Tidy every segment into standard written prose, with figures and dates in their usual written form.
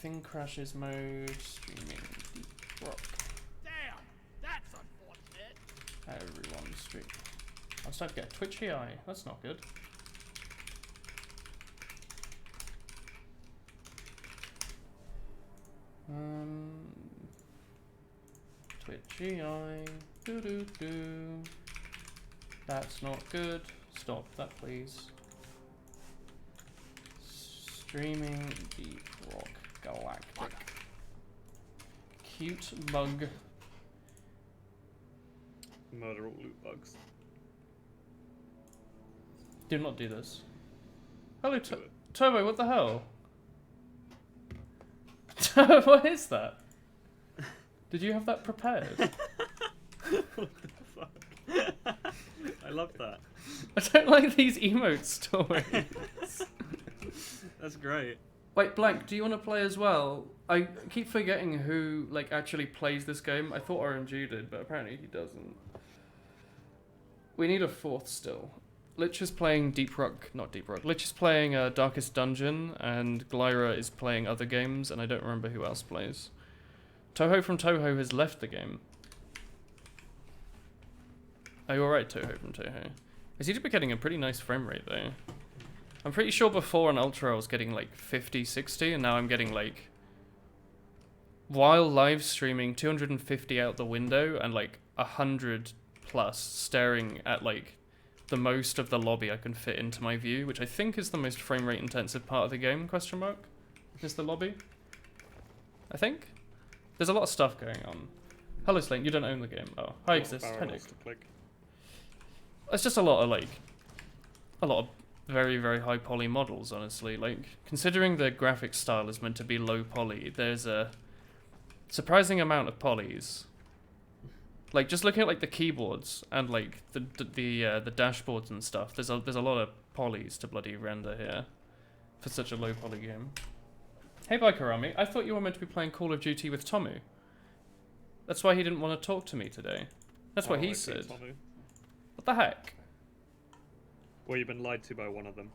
Everything crashes mode. Streaming Deep Rock. Damn, that's unfortunate. Everyone stream. I'm starting to get twitchy eye. That's not good. Twitchy eye. Doo doo doo. That's not good. Stop that, please. Streaming Deep Rock Galactic. Cute bug. Murder all loot bugs. Do not do this. Hello, Turbo, what the hell? What is that? Did you have that prepared? What the fuck? I love that. I don't like these emote stories. That's great. Wait, Blank, do you want to play as well? I keep forgetting who like actually plays this game. I thought RMG did, but apparently he doesn't. We need a fourth still. Lich is playing not Deep Rock. Lich is playing Darkest Dungeon, and Glyra is playing other games, and I don't remember who else plays. Toho from Toho has left the game. Are you alright, Toho from Toho? I seem to be getting a pretty nice frame rate though. I'm pretty sure before on Ultra I was getting like 50, 60, and now I'm getting like, while live streaming, 250 out the window and like 100 plus staring at like the most of the lobby I can fit into my view, which I think is the most frame rate intensive part of the game, question mark? Is the lobby? I think? There's a lot of stuff going on. Hello Slane, you don't own the game. Oh, hi Exist. Hi Nick. It's just a lot of very, very high poly models, honestly. Like, considering the graphic style is meant to be low poly, there's a surprising amount of polys. Like, just looking at like the keyboards and like the dashboards and stuff, there's a lot of polys to bloody render here for such a low poly game. Hey Baikarami, I thought you were meant to be playing Call of Duty with Tomu. That's why he didn't want to talk to me today. That's what he said. Tomu. What the heck? Well, you've been lied to by one of them.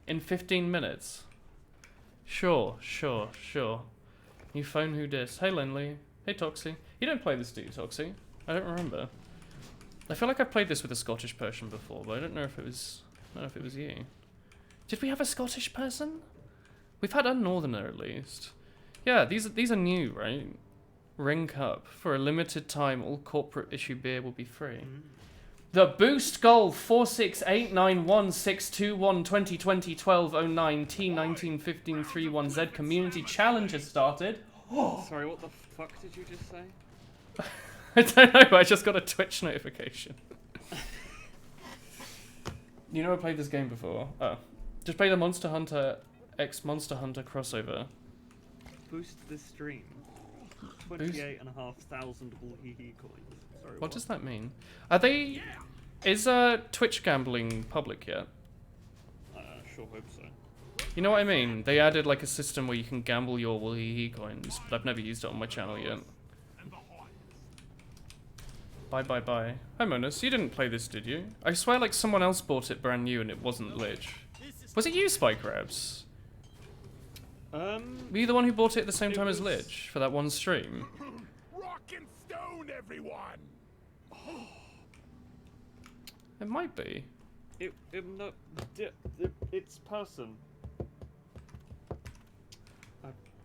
In 15 minutes. Sure. You phone who dis. Hey Lenley. Hey Toxie. You don't play this, do you, Toxie? I don't remember. I feel like I played this with a Scottish person before, but I don't know if it was you. Did we have a Scottish person? We've had a Northerner at least. Yeah, these are new, right? Ring Cup. For a limited time, all corporate issue beer will be free. The Boost Goal 46891621220201209 T191531Z Community Challenge has started. Sorry, what the fuck did you just say? I don't know, I just got a Twitch notification. You know I played this game before. Oh. Just play the Monster Hunter X Monster Hunter crossover. Boost the stream. 28,500 Mahyhapens coins. Sorry, what does that mean? Are they... Is Twitch gambling public yet? Sure hope so. You know what I mean? They added like a system where you can gamble your Mahyhapens coins, but I've never used it on my channel yet. Bye. Hi Monas, you didn't play this, did you? I swear like someone else bought it brand new and it wasn't Lich. Was it you, Spike Rabs? Were you the one who bought it at the same time as Lich for that one stream? Rock and stone, everyone! It might be. It's person.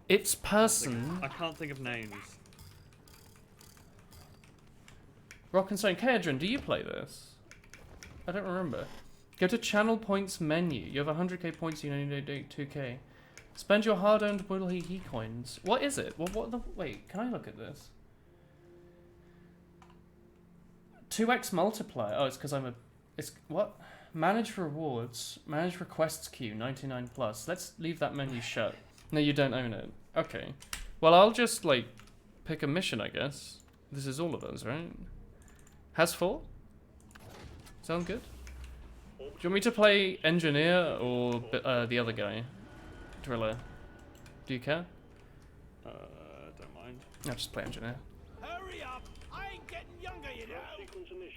It's person. I can't think of names. Rock and Stone. Kaedron, do you play this? I don't remember. Go to channel points menu. You have 100k points, you only need 2k. Spend your hard-earned Mahyhapens coins. What is it? What the... Wait, can I look at this? 2x multiplier. Oh, it's because I'm a... It's... What? Manage rewards. Manage requests queue. 99 plus. Let's leave that menu shut. No, you don't own it. Okay. Well, I'll just, like, pick a mission, I guess. This is all of us, right? Has 4? Sound good? Do you want me to play Engineer or the other guy? Driller. Do you care? Don't mind. I'll just play Engineer. Hurry up! I ain't getting younger, you know!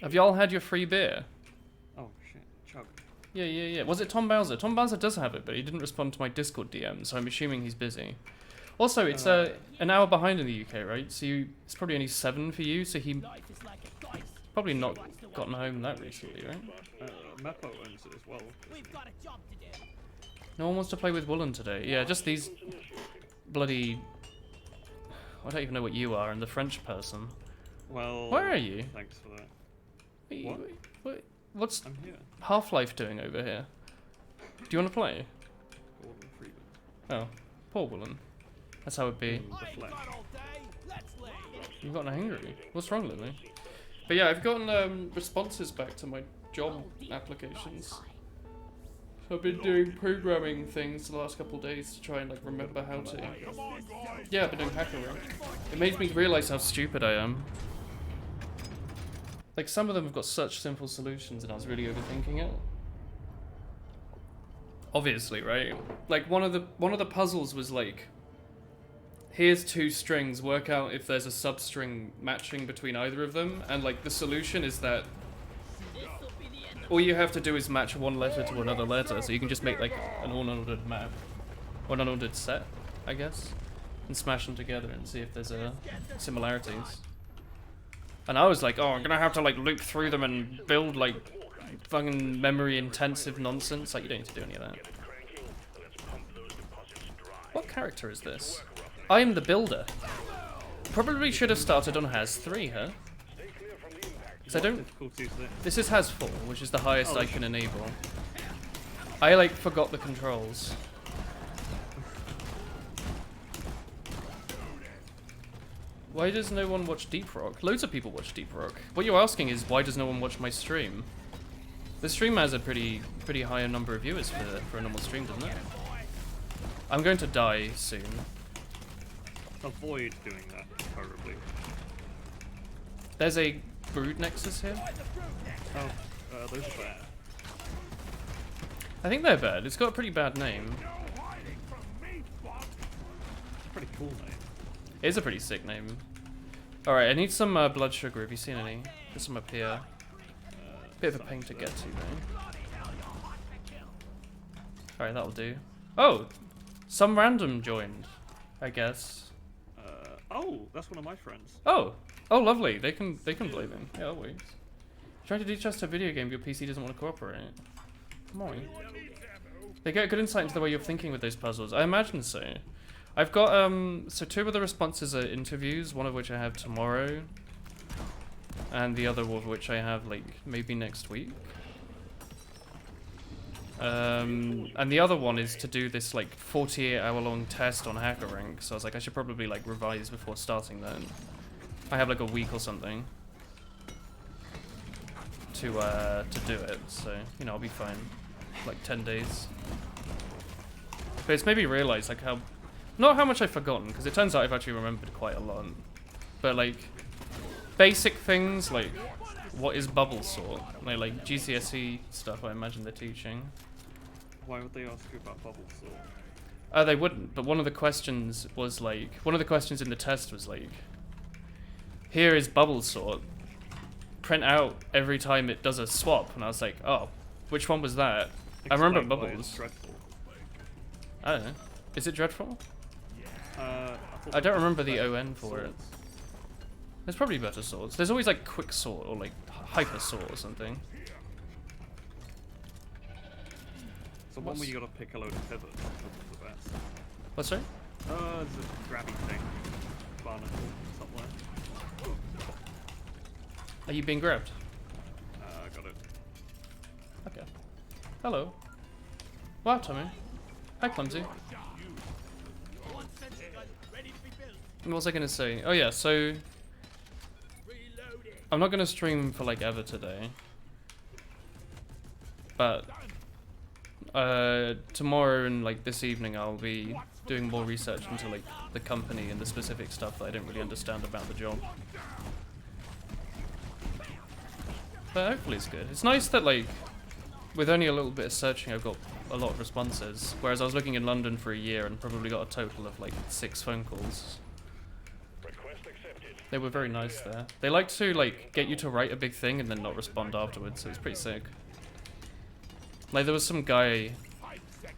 Have y'all had your free beer? Oh shit, chug. Yeah. Was it Tom Bowser? Tom Bowser does have it, but he didn't respond to my Discord DM, so I'm assuming he's busy. Also, it's an hour behind in the UK, right? So it's probably only 7 for you. So he Life is like a dice. probably not gotten home that recently, right? Meppo owns it as well. We've got a job to do. No one wants to play with Woolen today. Yeah, just these bloody. I don't even know what you are, and the French person. Well, Where are you? Thanks for that. What's I'm here. Half-Life doing over here? Do you want to play? Gordon Freeman. Oh, poor Woolen. That's how it be. I The ain't flesh. got all day. Let's leave. You've gotten angry. What's wrong, Lily? But yeah, I've gotten responses back to my job applications. So I've been doing programming things the last couple of days to try and like remember how to. Yeah, I've been doing hacker rank. It made me realise how stupid I am. Like some of them have got such simple solutions, and I was really overthinking it. Obviously, right? Like one of the puzzles was like, here's 2 strings, work out if there's a substring matching between either of them, and like the solution is that all you have to do is match one letter to another letter, so you can just make like an unordered map, or an unordered set, I guess, and smash them together and see if there's similarities. And I was like, oh, I'm gonna have to like loop through them and build like fucking memory intensive nonsense. Like, you don't need to do any of that. What character is this? I am the builder. Probably should have started on Has 3, huh? Because I don't. Difficulty is it? This is Has 4, which is the highest I can enable. I like forgot the controls. Why does no one watch Deep Rock? Loads of people watch Deep Rock. What you're asking is why does no one watch my stream? The stream has a pretty high number of viewers for a normal stream, doesn't it? I'm going to die soon. Avoid doing that, preferably. There's a Brood Nexus here. Oh, those are bad. I think they're bad. It's got a pretty bad name. It's a pretty cool name. It is a pretty sick name. Alright, I need some blood sugar. Have you seen any? There's some up here. Bit of a pain to get to, though. Alright, that'll do. Oh! Some random joined, I guess. Oh, that's one of my friends. Oh! Oh, lovely. They can play them. Yeah, that works. Trying to do just a video game, your PC doesn't want to cooperate. Come on. They get good insight into the way you're thinking with those puzzles. I imagine so. I've got, so 2 of the responses are interviews, one of which I have tomorrow. And the other of which I have, like, maybe next week. And the other one is to do this, like, 48-hour-long test on Hacker Rank. So I was like, I should probably, like, revise before starting that. I have, like, a week or something to do it. So, you know, I'll be fine. Like, 10 days. But it's made me realize, like, how... Not how much I've forgotten, because it turns out I've actually remembered quite a lot. But, like, basic things, like, what is bubble sort? Like GCSE stuff, I imagine they're teaching. Why would they ask you about bubble sort? They wouldn't, but one of the questions was, like, one of the questions in the test was, like, here is bubble sort. Print out every time it does a swap. And I was like, oh, which one was that? I remember Explain why bubbles. it's dreadful. I don't know. Is it dreadful? thought I don't was remember the better ON for it. swords. There's probably better swords. There's always like quick sword or like hyper sword or something. So one where you gotta pick a load of pivots is the best. What's that? There's a grabby thing. Barnacle somewhere. Are you being grabbed? Got it. Okay. Hello. Wow, Tommy. Hi, Clumsy. One sensor gun ready to be built. What was I gonna say? Oh yeah, so Reloading. I'm not gonna stream for like ever today. But tomorrow and like this evening I'll be doing more research into like the company and the specific stuff that I don't really understand about the job. But hopefully it's good. It's nice that like with only a little bit of searching I've got a lot of responses, whereas I was looking in London for a year and probably got a total of like 6 phone calls. They were very nice there. They like to like get you to write a big thing and then not respond afterwards, so it's pretty sick. Like there was some guy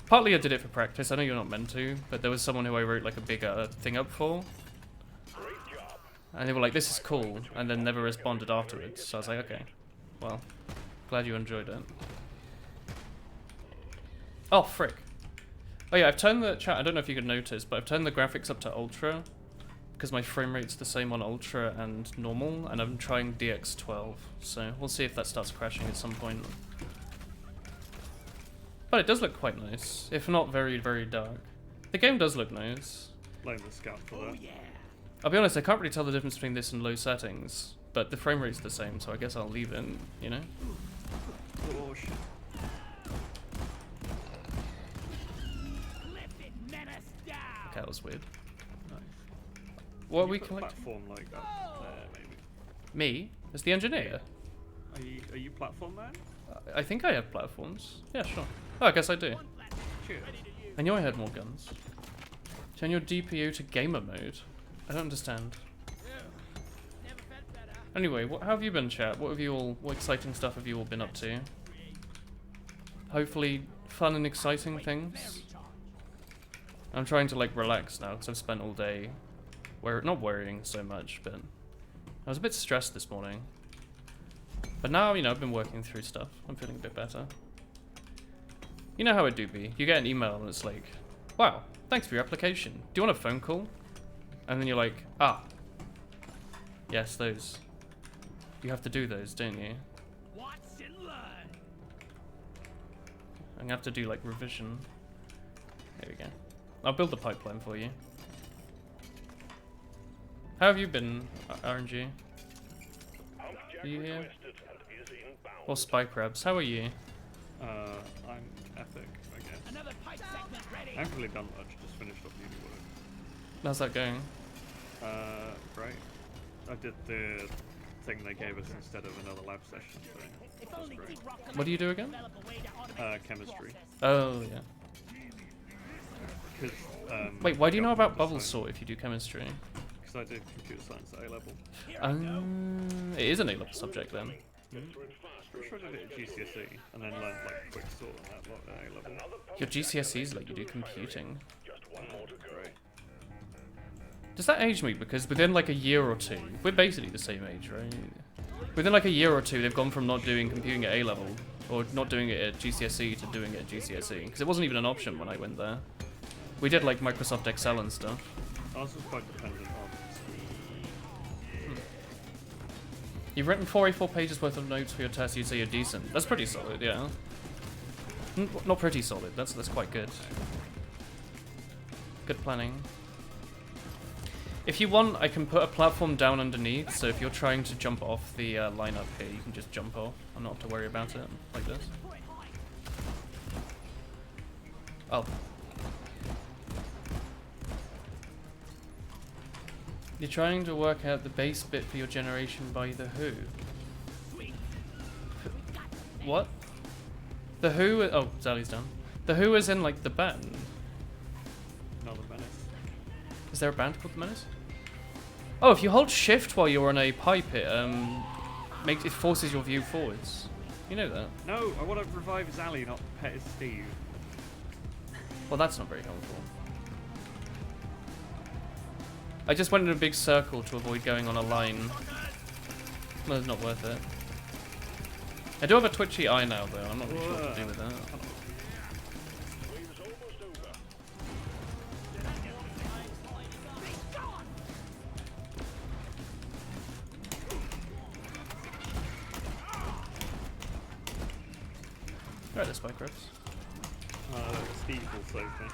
Partly I did it for practice. I know you're not meant to, but there was someone who I wrote like a bigger thing up for. And they were like, this is cool, and then never responded afterwards. So I was like, okay, well, glad you enjoyed it. Oh, frick. Oh yeah, I've turned the chat, I don't know if you could notice, but I've turned the graphics up to ultra, because my frame rate's the same on ultra and normal, and I'm trying DX12, so we'll see if that starts crashing at some point. But it does look quite nice, if not very, very dark. The game does look nice. Blame the scout for that. I'll be honest, I can't really tell the difference between this and low settings, but the frame rate's the same, so I guess I'll leave it, you know? Oh shit. Okay, that was weird. Nice. What are Can we you put a collecting? platform like that there, maybe. Me? As the engineer? Are you platform man? I think I have platforms. Yeah, sure. Oh, I guess I do. Cheers. I knew I had more guns. Turn your DPU to gamer mode. I don't understand. Anyway, how have you been, chat? What exciting stuff have you all been up to? Hopefully fun and exciting things. I'm trying to like relax now because I've spent all day not worrying so much, but I was a bit stressed this morning. But now, you know, I've been working through stuff. I'm feeling a bit better. You know how it do be. You get an email and it's like, wow, thanks for your application. Do you want a phone call? And then you're like, ah, yes, those. You have to do those, don't you? Watch and learn. I'm gonna have to do like revision. There we go. I'll build the pipeline for you. How have you been, RNG? Are you here? Or Spy Crabs, how are you? I'm epic, I guess. Another pipe segment ready. I haven't really done much, just finished up uni work. How's that going? Great. I did the thing they gave us instead of another lab session, so that was great. What do you do again? Chemistry. Oh, yeah. Because, Wait, why do you know about bubble science? sort if you do chemistry? Because I did computer science at A-level. It is an A-level subject then. Pretty sure I did it at GCSE, and then learned like quick sort and that lot at A-level. Your GCSEs let you do computing. Great. Does that age me? Because within like a year or two, we're basically the same age, right? Within like a year or two, they've gone from not doing computing at A-level, or not doing it at GCSE, to doing it at GCSE. Because it wasn't even an option when I went there. We did like Microsoft Excel and stuff. Ours was quite dependent on You've written 4 pages worth of notes for your test, you'd say you're decent. That's pretty solid, yeah. Not pretty solid, that's quite good. Good planning. If you want, I can put a platform down underneath, so if you're trying to jump off the line up here, you can just jump off and not have to worry about it, like this. Oh. You're trying to work out the base bit for your generation by The Who. What? The Who? Oh, Zali's done. The Who is in like the band. another menace. Is there a band called The Menace? Oh, if you hold shift while you're on a pipe, it forces your view forwards. You know that. No, I want to revive Zally, not pet his Steve. Well, that's not very helpful. I just went in a big circle to avoid going on a line. Well, it's not worth it. I do have a twitchy eye now, though. I'm not really sure what to do with that. Right, the spike reps. Steve will save me.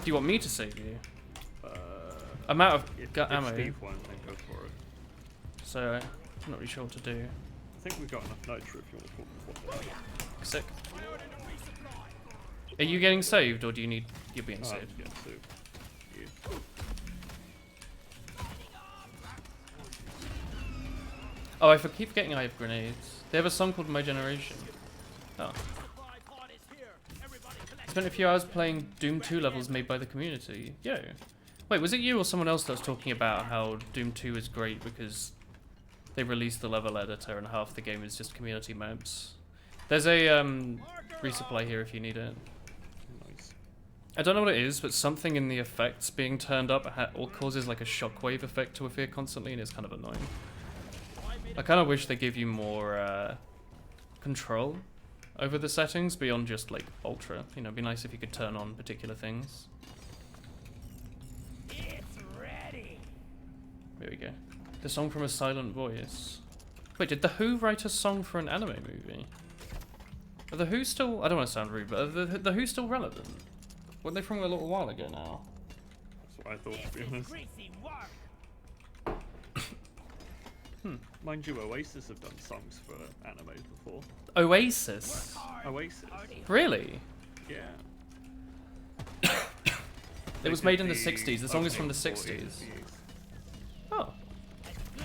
Do you want me to save you? I'm out of If ammo, Steve won't, then go for it. so I'm not really sure what to do. I think we've got enough nitro if you want to put one. Sick. Are you getting saved, or do you need... You're being saved. Yeah, so, yeah. Oh, I keep forgetting I have grenades. They have a song called My Generation. Oh. Spent a few hours playing Doom 2 levels made by the community. Yo. Wait, was it you or someone else that was talking about how Doom 2 is great because they released the level editor and half the game is just community maps? There's a resupply here if you need it. Nice. I don't know what it is, but something in the effects being turned up or causes like a shockwave effect to appear constantly, and it's kind of annoying. I kind of wish they give you more control over the settings beyond just like ultra. You know, it'd be nice if you could turn on particular things. It's ready. There we go. The song from a silent voice. Wait, did The Who write a song for an anime movie? Are The Who still... I don't want to sound rude, but are the Who still relevant? Weren't they from a little while ago now? That's what I thought, to be honest. Greasy work. Mind you, Oasis have done songs for anime before. Oasis? Oasis? Really? Yeah. It was made in the 60s. The song is from the 60s. Oh. I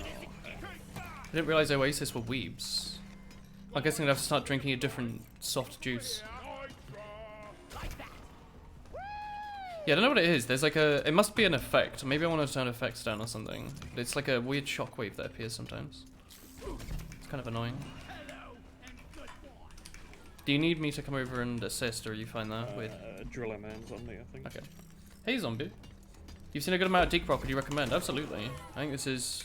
didn't realise Oasis were weebs. I'm guessing I'd have to start drinking a different soft juice. Yeah, I don't know what it is. There's like a... It must be an effect. Maybe I want to turn effects down or something. But it's like a weird shockwave that appears sometimes. It's kind of annoying. Do you need me to come over and assist, or are you fine there with... Driller Man's on me, I think. Okay. Hey, zombie. You've seen a good amount of Deep Rock. Would you recommend? Absolutely. I think this is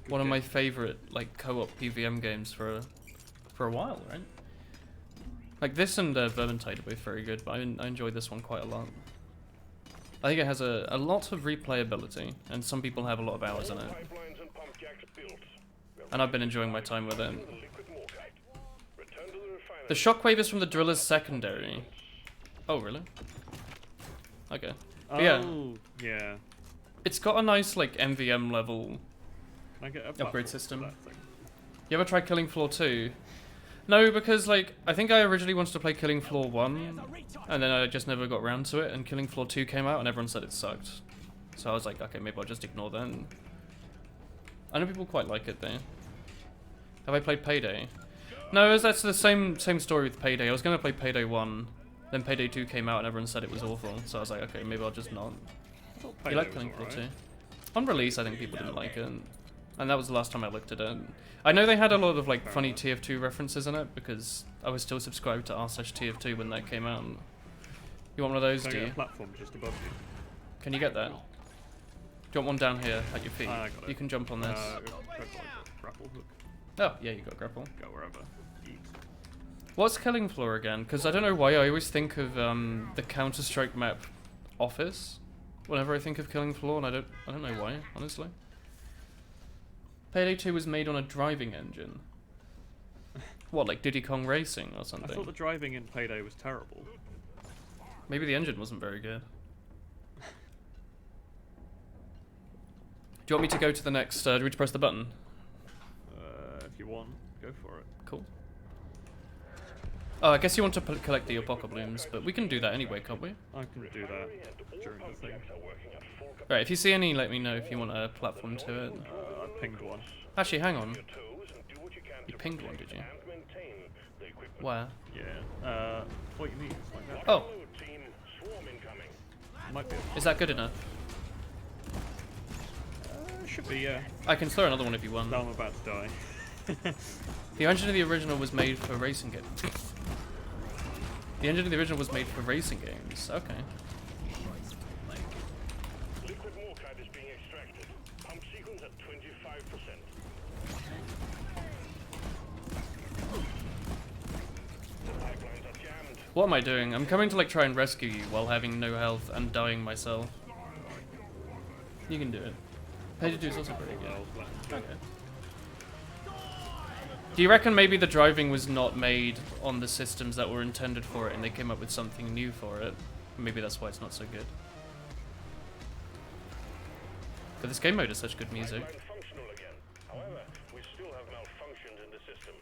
one of my favourite like co-op PVM games for a while, right? Like this and Vermintide are both very good, but I enjoy this one quite a lot. I think it has a lot of replayability, and some people have a lot of hours in it. And I've been enjoying my time with it. The shockwave is from the Driller's secondary. Oh, really? Okay. But Oh, yeah. It's got a nice, like, MVM level Can I get a upgrade platform system. for that thing? You ever tried Killing Floor 2? No, because, like, I think I originally wanted to play Killing Floor 1, and then I just never got around to it, and Killing Floor 2 came out, and everyone said it sucked. So I was like, okay, maybe I'll just ignore that. I know people quite like it, though. Have I played Payday? No, that's the same story with Payday. I was going to play Payday 1, then Payday 2 came out, and everyone said it was awful, so I was like, okay, maybe I'll just not. You like Killing Floor 2? On release, I think people didn't like it. And that was the last time I looked at it. I know they had a lot of like funny TF2 references in it because I was still subscribed to r/TF2 when that came out. You want one of those, Can I do get you? a platform just above you? Can you get that? Do you want one down here at your feet? I got it. You can jump on this. Grapple hook. Oh, yeah, you got grapple. Go wherever. Eat. What's Killing Floor again? Because I don't know why I always think of the Counter-Strike map Office whenever I think of Killing Floor, and I don't know why, honestly. Payday 2 was made on a driving engine. What, like Diddy Kong Racing or something? I thought the driving in Payday was terrible. Maybe the engine wasn't very good. Do you want me to go to the next, do we need to press the button? If you want, go for it. Cool. Oh, I guess you want to collect the Alpaca Blooms, but we can do that anyway, can't we? I can do that during the thing. Right, if you see any, let me know if you want a platform to it. I pinged one. Actually, hang on. You pinged one, did you? Where? Yeah. What you need is like that. Oh, Might be. is that good enough? Should be, yeah. I can throw another one if you want. Now I'm about to die. The engine of the original was made for racing games. The engine of the original was made for racing games. Okay. Liquid mortite is being extracted. Pump sequence at 25%. The pipelines are jammed. What am I doing? I'm coming to like try and rescue you while having no health and dying myself. You can do it. Payday 2 is also pretty good. Okay. Do you reckon maybe the driving was not made on the systems that were intended for it and they came up with something new for it? Maybe that's why it's not so good. But this game mode is such good music. Pipeline functional again. However, we still have malfunctions in the system.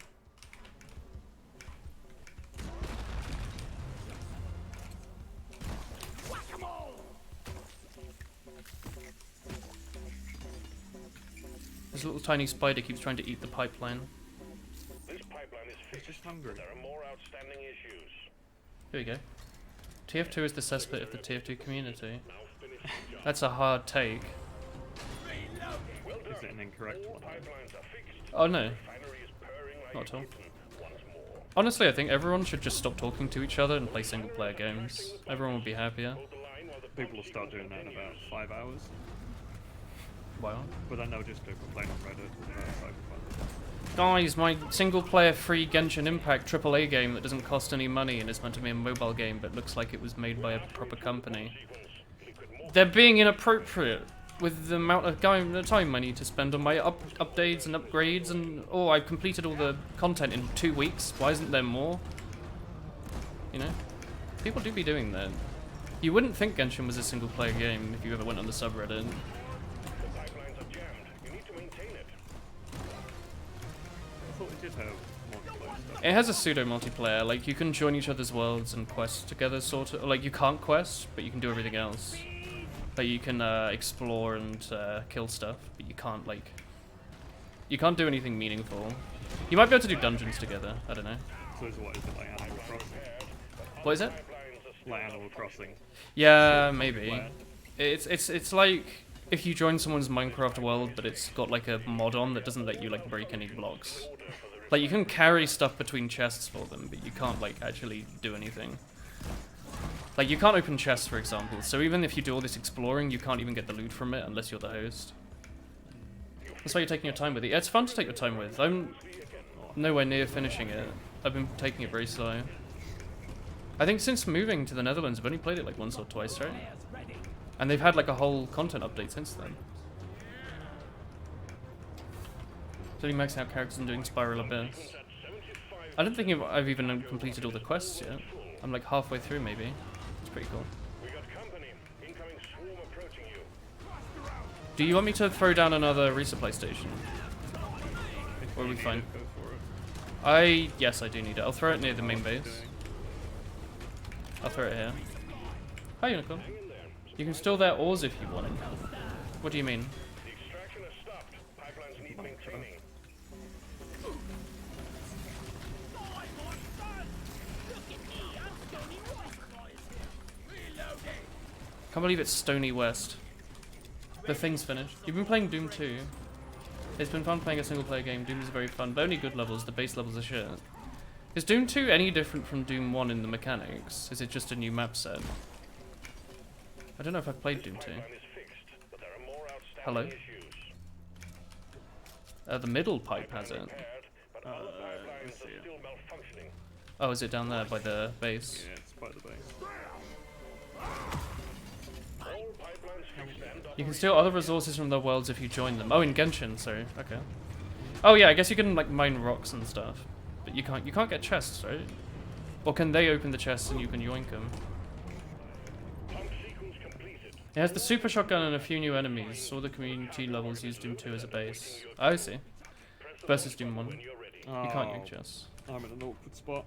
This little tiny spider keeps trying to eat the pipeline. This pipeline is fixed. Just hungry. There are more outstanding issues. Here we go. TF2 is the cesspit of the TF2 community. That's a hard take. Is it an incorrect one? Oh no. Not at all. Honestly, I think everyone should just stop talking to each other and play single player games. Everyone would be happier. People will start doing that in about 5 hours. Wow. But then they'll just go complain on Reddit about Cyberpunk. Guys, my single player free Genshin Impact AAA game that doesn't cost any money and is meant to be a mobile game but looks like it was made by a proper company. They're being inappropriate with the amount of time I need to spend on my updates and upgrades, and oh, I've completed all the content in 2 weeks. Why isn't there more? You know? People do be doing that. You wouldn't think Genshin was a single player game if you ever went on the subreddit. I thought it did have multiplayer stuff. It has a pseudo multiplayer, like you can join each other's worlds and quest together, sort of. Like you can't quest, but you can do everything else. Like you can explore and kill stuff, but you can't you can't do anything meaningful. You might be able to do dungeons together. I don't know. So is what is it, like Animal Crossing? What is it? Like Animal Crossing. Yeah, maybe. Where? It's like if you join someone's Minecraft world, but it's got like a mod on that doesn't let you like break any blocks. Like you can carry stuff between chests for them, but you can't like actually do anything. Like you can't open chests, for example. So even if you do all this exploring, you can't even get the loot from it unless you're the host. That's why you're taking your time with it. Yeah, it's fun to take your time with. I'm nowhere near finishing it. I've been taking it very slow. I think since moving to the Netherlands, I've only played it like once or twice, right? And they've had like a whole content update since then. Doing maxing out characters and doing Spiral Abyss. I don't think I've even completed all the quests yet. I'm like halfway through maybe. It's pretty cool. Do you want me to throw down another resupply station? Or are we fine? Go for it. Yes, I do need it. I'll throw it near the main base. I'll throw it here. Hi, Unicorn. You can store their ores if you want. What do you mean? The extraction has stopped. Pipelines need maintaining. Can't believe it's Stony West. The thing's finished. You've been playing Doom 2. It's been fun playing a single player game. Doom is very fun, but only good levels. The base levels are shit. Is Doom 2 any different from Doom 1 in the mechanics? Is it just a new map set? I don't know if I've played Doom 2. Hello? The middle pipe has it. Let's see it. Oh, is it down there by the base? Yeah, it's by the base. You can steal other resources from the worlds if you join them. Oh, in Genshin, sorry. Okay. Oh yeah, I guess you can like mine rocks and stuff, but you can't get chests, right? Or can they open the chests and you can yoink them? It has the super shotgun and a few new enemies. All the community levels use Doom 2 as a base. I see. Versus Doom 1. You can't yoink chests. I'm in an awkward spot.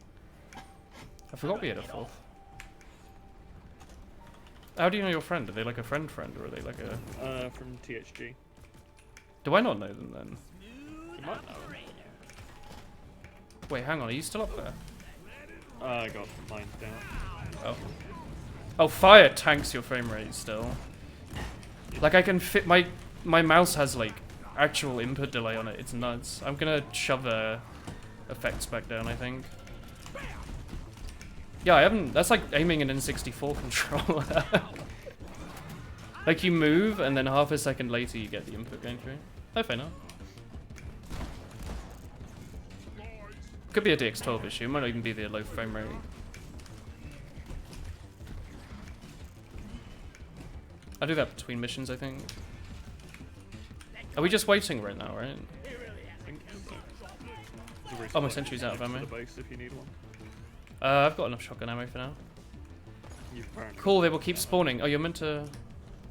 I forgot we had a fourth. How do you know your friend? Are they like a friend or are they like a... From THG. Do I not know them then? You might know. Wait, hang on, are you still up there? I got mine down. Oh. Oh, fire tanks your frame rate still. Like I can fit my mouse has like actual input delay on it. It's nuts. I'm gonna shove effects back down, I think. Yeah, I haven't. That's like aiming an N64 controller. Like you move, and then half a second later you get the input going through. Oh, fair enough. Could be a DX12 issue. It might not even be the low frame rate. I do that between missions, I think. Are we just waiting right now, right? I think so. Oh, my sentry's out of ammo. The base if you need one. I've got enough shotgun ammo for now. You've apparently Cool, they will keep spawning. Oh, you're meant to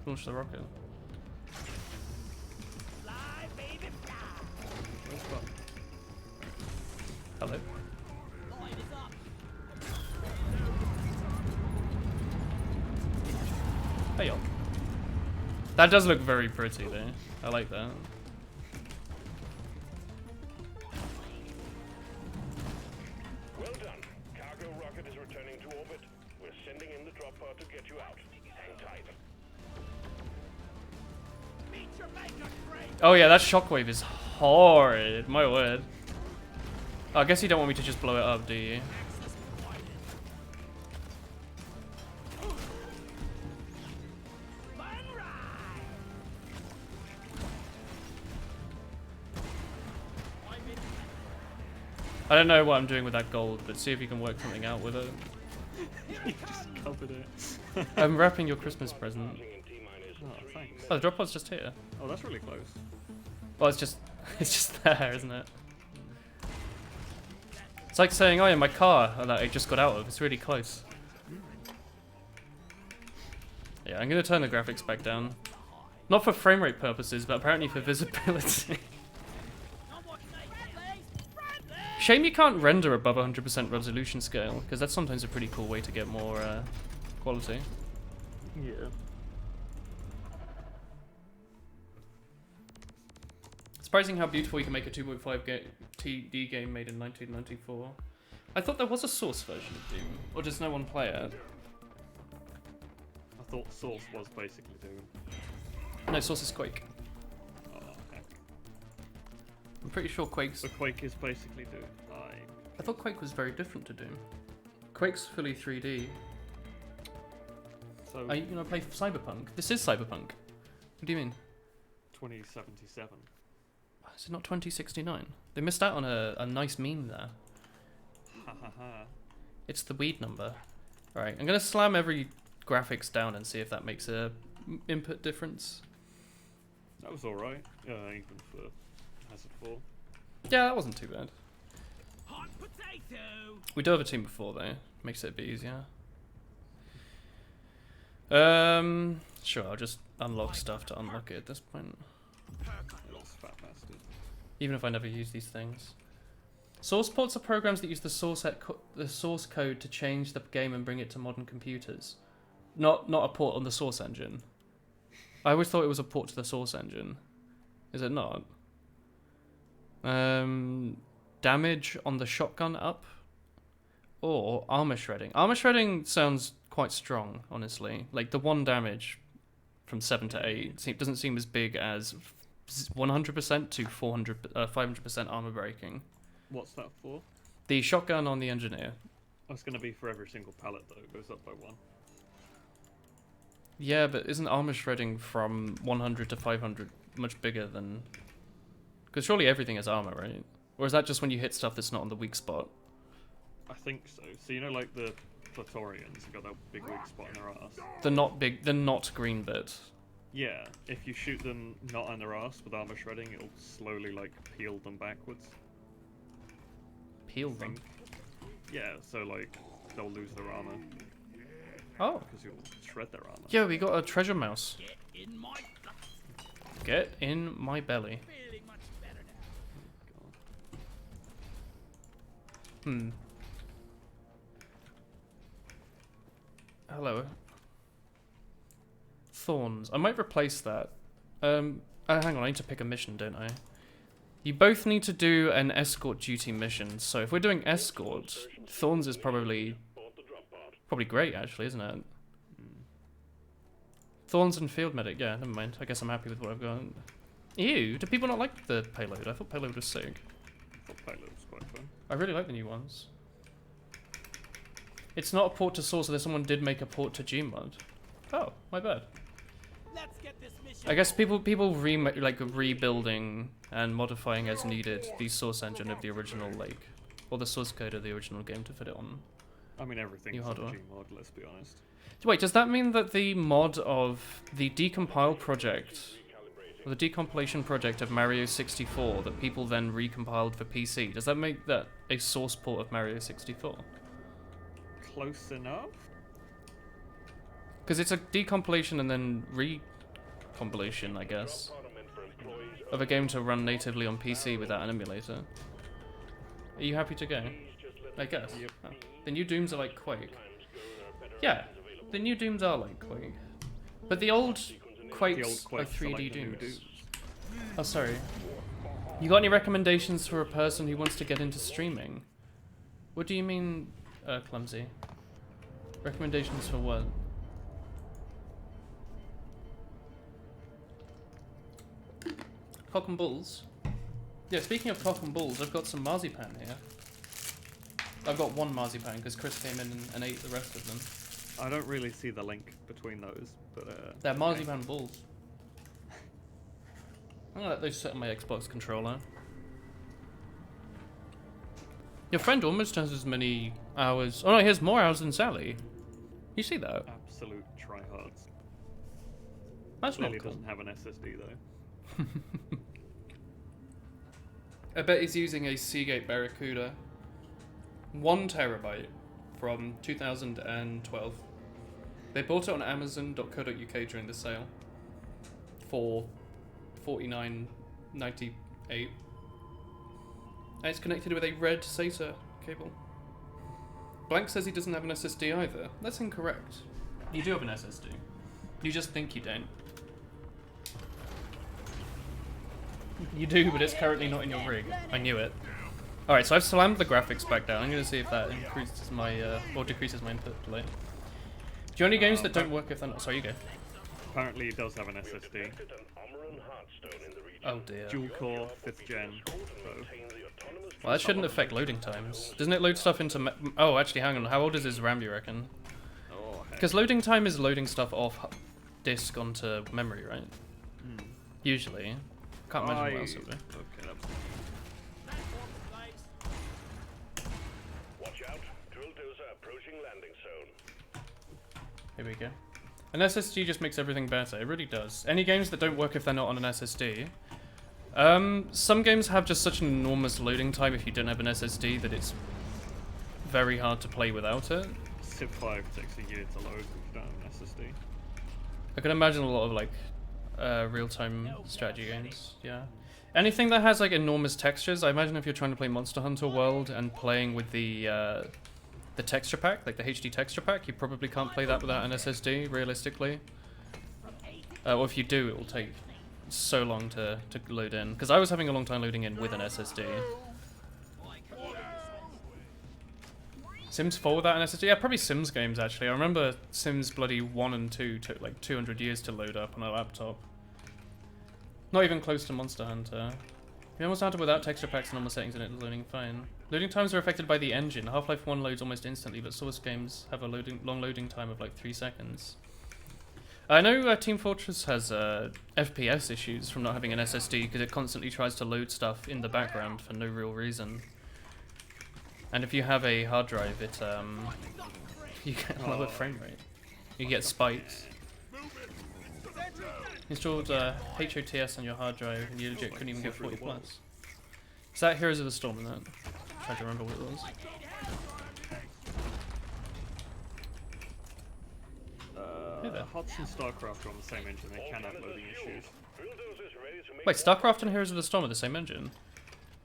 launch the rocket. Where's that? Hello. Hey, y'all. That does look very pretty, though. I like that. Well done. Cargo rocket is returning to orbit. We're sending in the drop pod to get you out. Hang tight. Meet your maker, Frank. Oh yeah, that shockwave is horrid. My word. Oh, I guess you don't want me to just blow it up, do you? Access provided. Fun ride. I'm in. I don't know what I'm doing with that gold, but see if you can work something out with it. You just covered it. I'm wrapping your Christmas present. Oh, thanks. Oh, the drop pod's just here. Oh, that's really close. Well, it's just there, isn't it? It's like saying, oh yeah, my car that I just got out of, it's really close. Yeah, I'm gonna turn the graphics back down. Not for frame rate purposes, but apparently for visibility. Shame you can't render above 100% resolution scale, because that's sometimes a pretty cool way to get more quality. Yeah. Surprising how beautiful you can make a 2.5 TD game made in 1994. I thought there was a Source version of Doom, or does no one play it? I thought Source was basically Doom. No, Source is Quake. Oh, heck. I'm pretty sure Quake's... So Quake is basically Doom. I thought Quake was very different to Doom. Quake's fully 3D. So Are you gonna play Cyberpunk? This is Cyberpunk. What do you mean? 2077. Is it not 2069? They missed out on a nice meme there. Ha ha ha. It's the weed number. Alright, I'm gonna slam every graphics down and see if that makes a input difference. That was alright. Even for Hazard 4. Yeah, that wasn't too bad. Hot potato. We do have a team before though. Makes it a bit easier. Sure, I'll just unlock stuff to unlock it at this point. Little fat bastard. Even if I never use these things. Source ports are programs that use the source code to change the game and bring it to modern computers. Not a port on the source engine. I always thought it was a port to the source engine. Is it not? Damage on the shotgun up? Or armor shredding. Armor shredding sounds quite strong, honestly. Like the 1 damage from 7 to 8 doesn't seem as big as 100% to 500% armor breaking. What's that for? The shotgun on the engineer. That's going to be for every single pallet though. It goes up by 1. Yeah, but isn't armor shredding from 100 to 500 much bigger than... Because surely everything is armor, right? Or is that just when you hit stuff that's not on the weak spot? I think so. So you know like the Praetorians have got that big weak spot in their ass? The not green bit. Yeah, if you shoot them not on their ass with armor shredding, it'll slowly like peel them backwards. Peel them? Yeah, so like they'll lose their armor Oh. because you'll shred their armor. Yeah, we got a treasure mouse. Get in my gut. Get in my belly. Feeling much better now. Hmm. Hello. Thorns. I might replace that. Hang on, I need to pick a mission, don't I? You both need to do an escort duty mission, so if we're doing escort, Thorns is probably great, actually, isn't it? Thorns and field medic, yeah, never mind. I guess I'm happy with what I've got. Ew, do people not like the payload? I thought payload was sick. The payload was quite fun. I really like the new ones. It's not a port to source, so someone did make a port to Gmod. Oh, my bad. Let's get this mission. I guess people rebuilding and modifying as needed the source engine of the original, like, or the source code of the original game to fit it on. I mean everything's New on hardware. Gmod, let's be honest. Wait, does that mean that the mod of the decompile project, or the decompilation project of Mario 64 that people then recompiled for PC, does that make that a source port of Mario 64? Close enough? Because it's a decompilation and then recompilation, I guess, of a game to run natively on PC without an emulator. Are you happy to go? I guess. Yep. Oh. The new Dooms are like Quake. Yeah, the new Dooms are like Quake. But the old Quakes, are 3D like the new Dooms. Oh, sorry. You got any recommendations for a person who wants to get into streaming? What do you mean, Clumsy? Recommendations for what? Cock and balls? Yeah, speaking of cock and balls, I've got some marzipan here. I've got one marzipan because Chris came in and ate the rest of them. I don't really see the link between those, but They're marzipan balls. I'm gonna let those sit on my Xbox controller. Your friend almost has as many hours. Oh no, he has more hours than Sally. You see that? absolute tryhards. That's not Clearly cool. doesn't have an SSD though. I bet he's using a Seagate Barracuda. 1 terabyte from 2012. They bought it on Amazon.co.uk during the sale for $49.98. And it's connected with a red SATA cable. Blank says he doesn't have an SSD either. That's incorrect. You do have an SSD. You just think you don't. You do, but it's currently not in your rig. I knew it. Alright, so I've slammed the graphics back down. I'm going to see if that increases my, or decreases my input delay. Do you have any games that don't work if they're not? Sorry, you go. Apparently it does have an SSD. Oh dear. Dual core, 5th gen. So Well, that shouldn't affect loading times. Doesn't it load stuff into... Oh, actually, hang on. How old is his RAM, do you reckon? oh, heck. Because loading time is loading stuff off disk onto memory, right? Usually. Can't imagine what else it would be. Okay, that's... Watch out. Drill dozer approaching landing zone. Here we go. An SSD just makes everything better. It really does. Any games that don't work if they're not on an SSD. Some games have just such an enormous loading time if you don't have an SSD that it's very hard to play without it. Civ 5 takes a year to load if you don't have an SSD. I can imagine a lot of like real-time strategy games. Yeah. Anything that has like enormous textures. I imagine if you're trying to play Monster Hunter World and playing with the texture pack, like the HD texture pack, you probably can't play that without an SSD, realistically. Or if you do, it will take so long to load in. Because I was having a long time loading in with an SSD. Sims 4 without an SSD? Yeah, probably Sims games, actually. I remember Sims bloody 1 and 2 took like 200 years to load up on a laptop. Not even close to Monster Hunter. You Monster Hunter without texture packs and normal settings and it's loading fine. Loading times are affected by the engine. Half-Life 1 loads almost instantly, but Source games have a long loading time of like 3 seconds. I know Team Fortress has FPS issues from not having an SSD because it constantly tries to load stuff in the background for no real reason. And if you have a hard drive, it you get a lower frame rate. You get spikes. Installed HOTS on your hard drive and you legit couldn't even get 40 plus. Is that Heroes of the Storm in that? I'm trying to remember what it was. Hey there. HOTS and StarCraft are on the same engine, they can have loading issues. Wait, StarCraft and Heroes of the Storm are the same engine?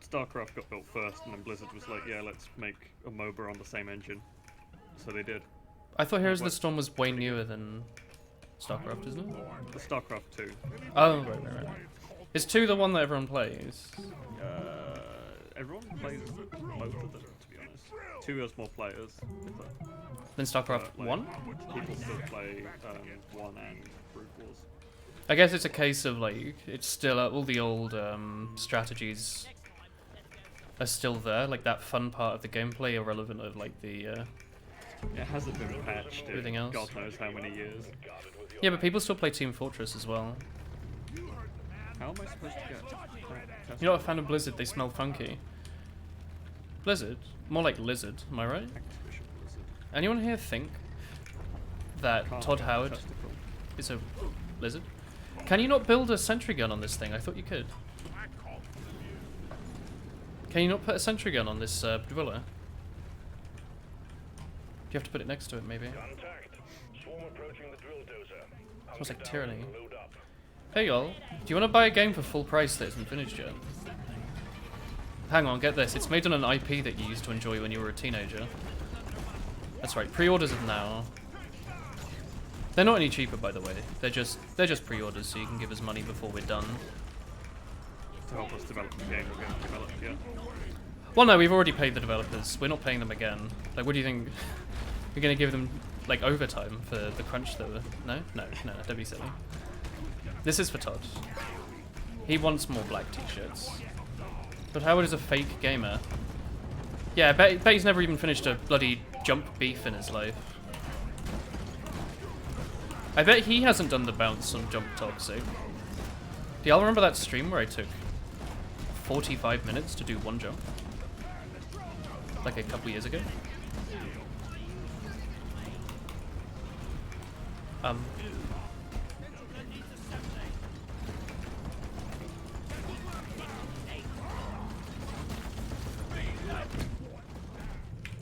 StarCraft got built first, and then Blizzard was like, yeah, let's make a MOBA on the same engine. So they did. I thought Heroes of the Storm was way newer than StarCraft, isn't it? The StarCraft 2. Oh, right. Is 2 the one that everyone plays? Everyone plays both of them, to be honest. 2 has more players. Then StarCraft 1? People still play 1 and Brood Wars. I guess it's a case of like, it's still, all the old strategies are still there, like that fun part of the gameplay irrelevant of like the... It hasn't been patched in everything else. God knows how many years. Yeah, but people still play Team Fortress as well. How am I supposed to get... You're not a fan of Blizzard, they smell funky. Blizzard? More like Lizard, am I right? Activision Blizzard. Anyone here think that Can't Todd be Howard testicle. is a lizard? Can you not build a sentry gun on this thing? I thought you could. Can you not put a sentry gun on this gorilla? Do you have to put it next to it, maybe? Contact. Swarm approaching the drill dozer. Sounds like tyranny. Load up. Hey y'all, do you want to buy a game for full price that isn't finished yet? Hang on, get this. It's made on an IP that you used to enjoy when you were a teenager. That's right, pre-orders are now. They're not any cheaper, by the way. They're just pre-orders, so you can give us money before we're done. To help us develop the game we're going to develop, yeah. Well, no, we've already paid the developers. We're not paying them again. Like, what do you think? You're going to give them like overtime for the crunch though. No, don't be silly. This is for Todd. He wants more black t-shirts. But Howard is a fake gamer. Yeah, I bet he's never even finished a bloody jump beef in his life. I bet he hasn't done the bounce on Jump Toxic. Do y'all remember that stream where I took 45 minutes to do one jump? Like a couple years ago?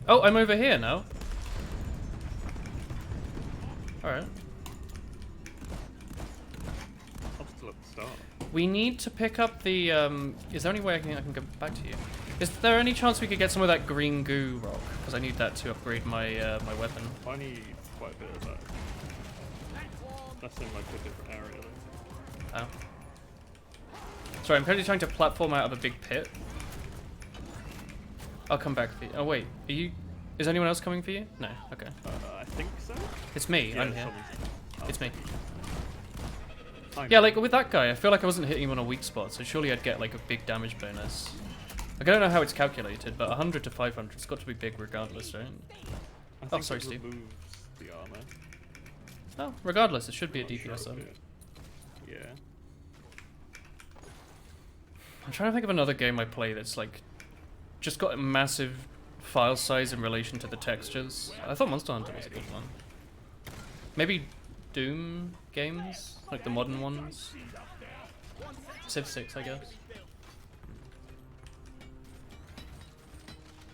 Oh, I'm over here now. Alright. I'm still at the start. We need to pick up the, is there any way I can go back to you? Is there any chance we could get some of that green goo rock? Because I need that to upgrade my my weapon. I need quite a bit of that. That's in like a different area though. Oh. Sorry, I'm currently trying to platform out of a big pit. I'll come back for you. Oh wait, are you... Is anyone else coming for you? No, okay. I think so. It's me, Yeah, I'm here. It's me. I'm Yeah, like with that guy, I feel like I wasn't hitting him on a weak spot, so surely I'd get like a big damage bonus. Like, I don't know how it's calculated, but 100 to 500, it's got to be big regardless, right? I Oh, think sorry, it Steve. removes the armor. Oh, regardless, it should be a Not sure DPS up. if it- Yeah. I'm trying to think of another game I play that's like just got a massive file size in relation to the textures. I thought Monster Hunter was a good one. Maybe Doom games, like the modern ones. Civ 6, I guess.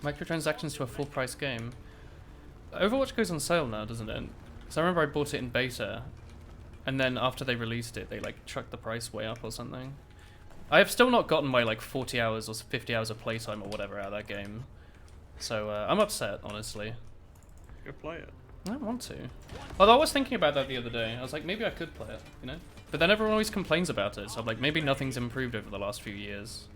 Microtransactions to a full price game. Overwatch goes on sale now, doesn't it? Because I remember I bought it in beta, and then after they released it, they like chucked the price way up or something. I have still not gotten my like 40 hours or 50 hours of playtime or whatever out of that game. So I'm upset, honestly. Go play it. I don't want to. Although I was thinking about that the other day. I was like, maybe I could play it, you know? But then everyone always complains about it, so I'm like, maybe nothing's improved over the last few years.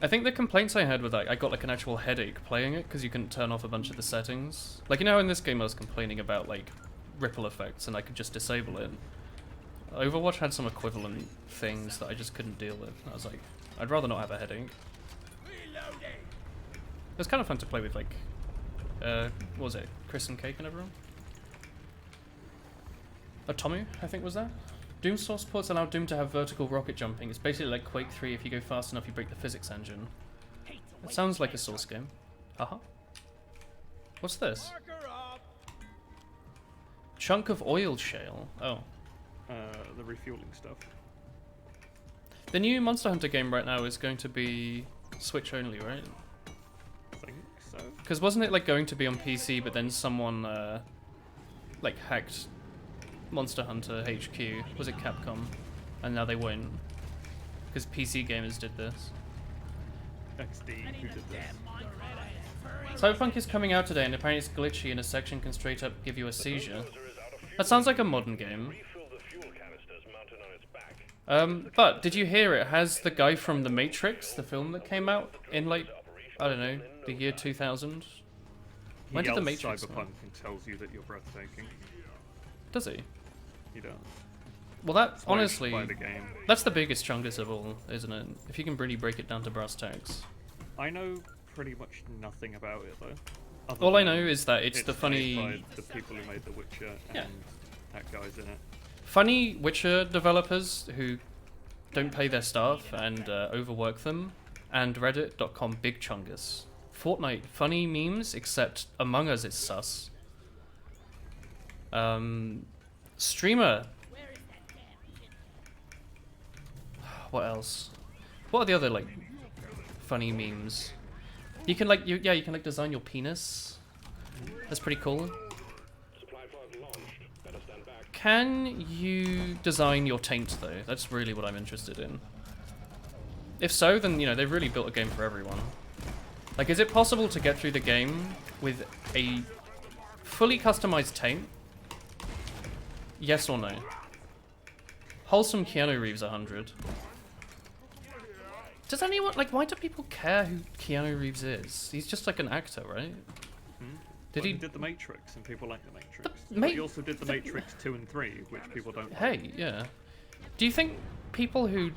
I think the complaints I had were that I got like an actual headache playing it because you couldn't turn off a bunch of the settings. Like, you know how in this game I was complaining about like ripple effects and I could just disable it. Overwatch had some equivalent things that I just couldn't deal with. I was like, I'd rather not have a headache. It was kind of fun to play with like, what was it, Chris and Cake and everyone? Tomu, I think was that? Doom source ports allow Doom to have vertical rocket jumping. It's basically like Quake 3, if you go fast enough you break the physics engine. It sounds like a source game. Haha. What's this? Chunk of oil shale. Oh. The refueling stuff. The new Monster Hunter game right now is going to be Switch only, right? I think so. Because wasn't it like going to be on PC, but then someone like hacked Monster Hunter HQ? Was it Capcom? And now they won't. Because PC gamers did this. XD who did this. Cyberpunk is coming out today and apparently it's glitchy and a section can straight up give you a seizure. That sounds like a modern game. But did you hear it has the guy from The Matrix, the film that came out in like, I don't know, the year 2000? When did The Matrix come out? Cyberpunk and tells you that you're breathtaking. Does he? He does. Well, that That's why you should honestly, buy the game. that's the biggest chungus of all, isn't it? If you can really break it down to brass tacks. I know pretty much nothing about it though. Other All I than know is that it's the made funny, by the people who made The Witcher and Yeah. that guy's in it. funny Witcher developers who don't pay their staff and overwork them, and Reddit.com big chungus. Fortnite funny memes, except Among Us is sus. Streamer. What else? What are the other like funny memes? You can like you can like design your penis. That's pretty cool. Can you design your taint though? That's really what I'm interested in. If so, then you know they've really built a game for everyone. Like, is it possible to get through the game with a fully customized taint? Yes or no? Wholesome Keanu Reeves 100. Does anyone, like, why do people care who Keanu Reeves is? He's just like an actor, right? Did Well, he? he did The Matrix, and people like The Matrix. The But he also did The Matrix 2 and 3, which people don't like. Hey, yeah. Do you think people who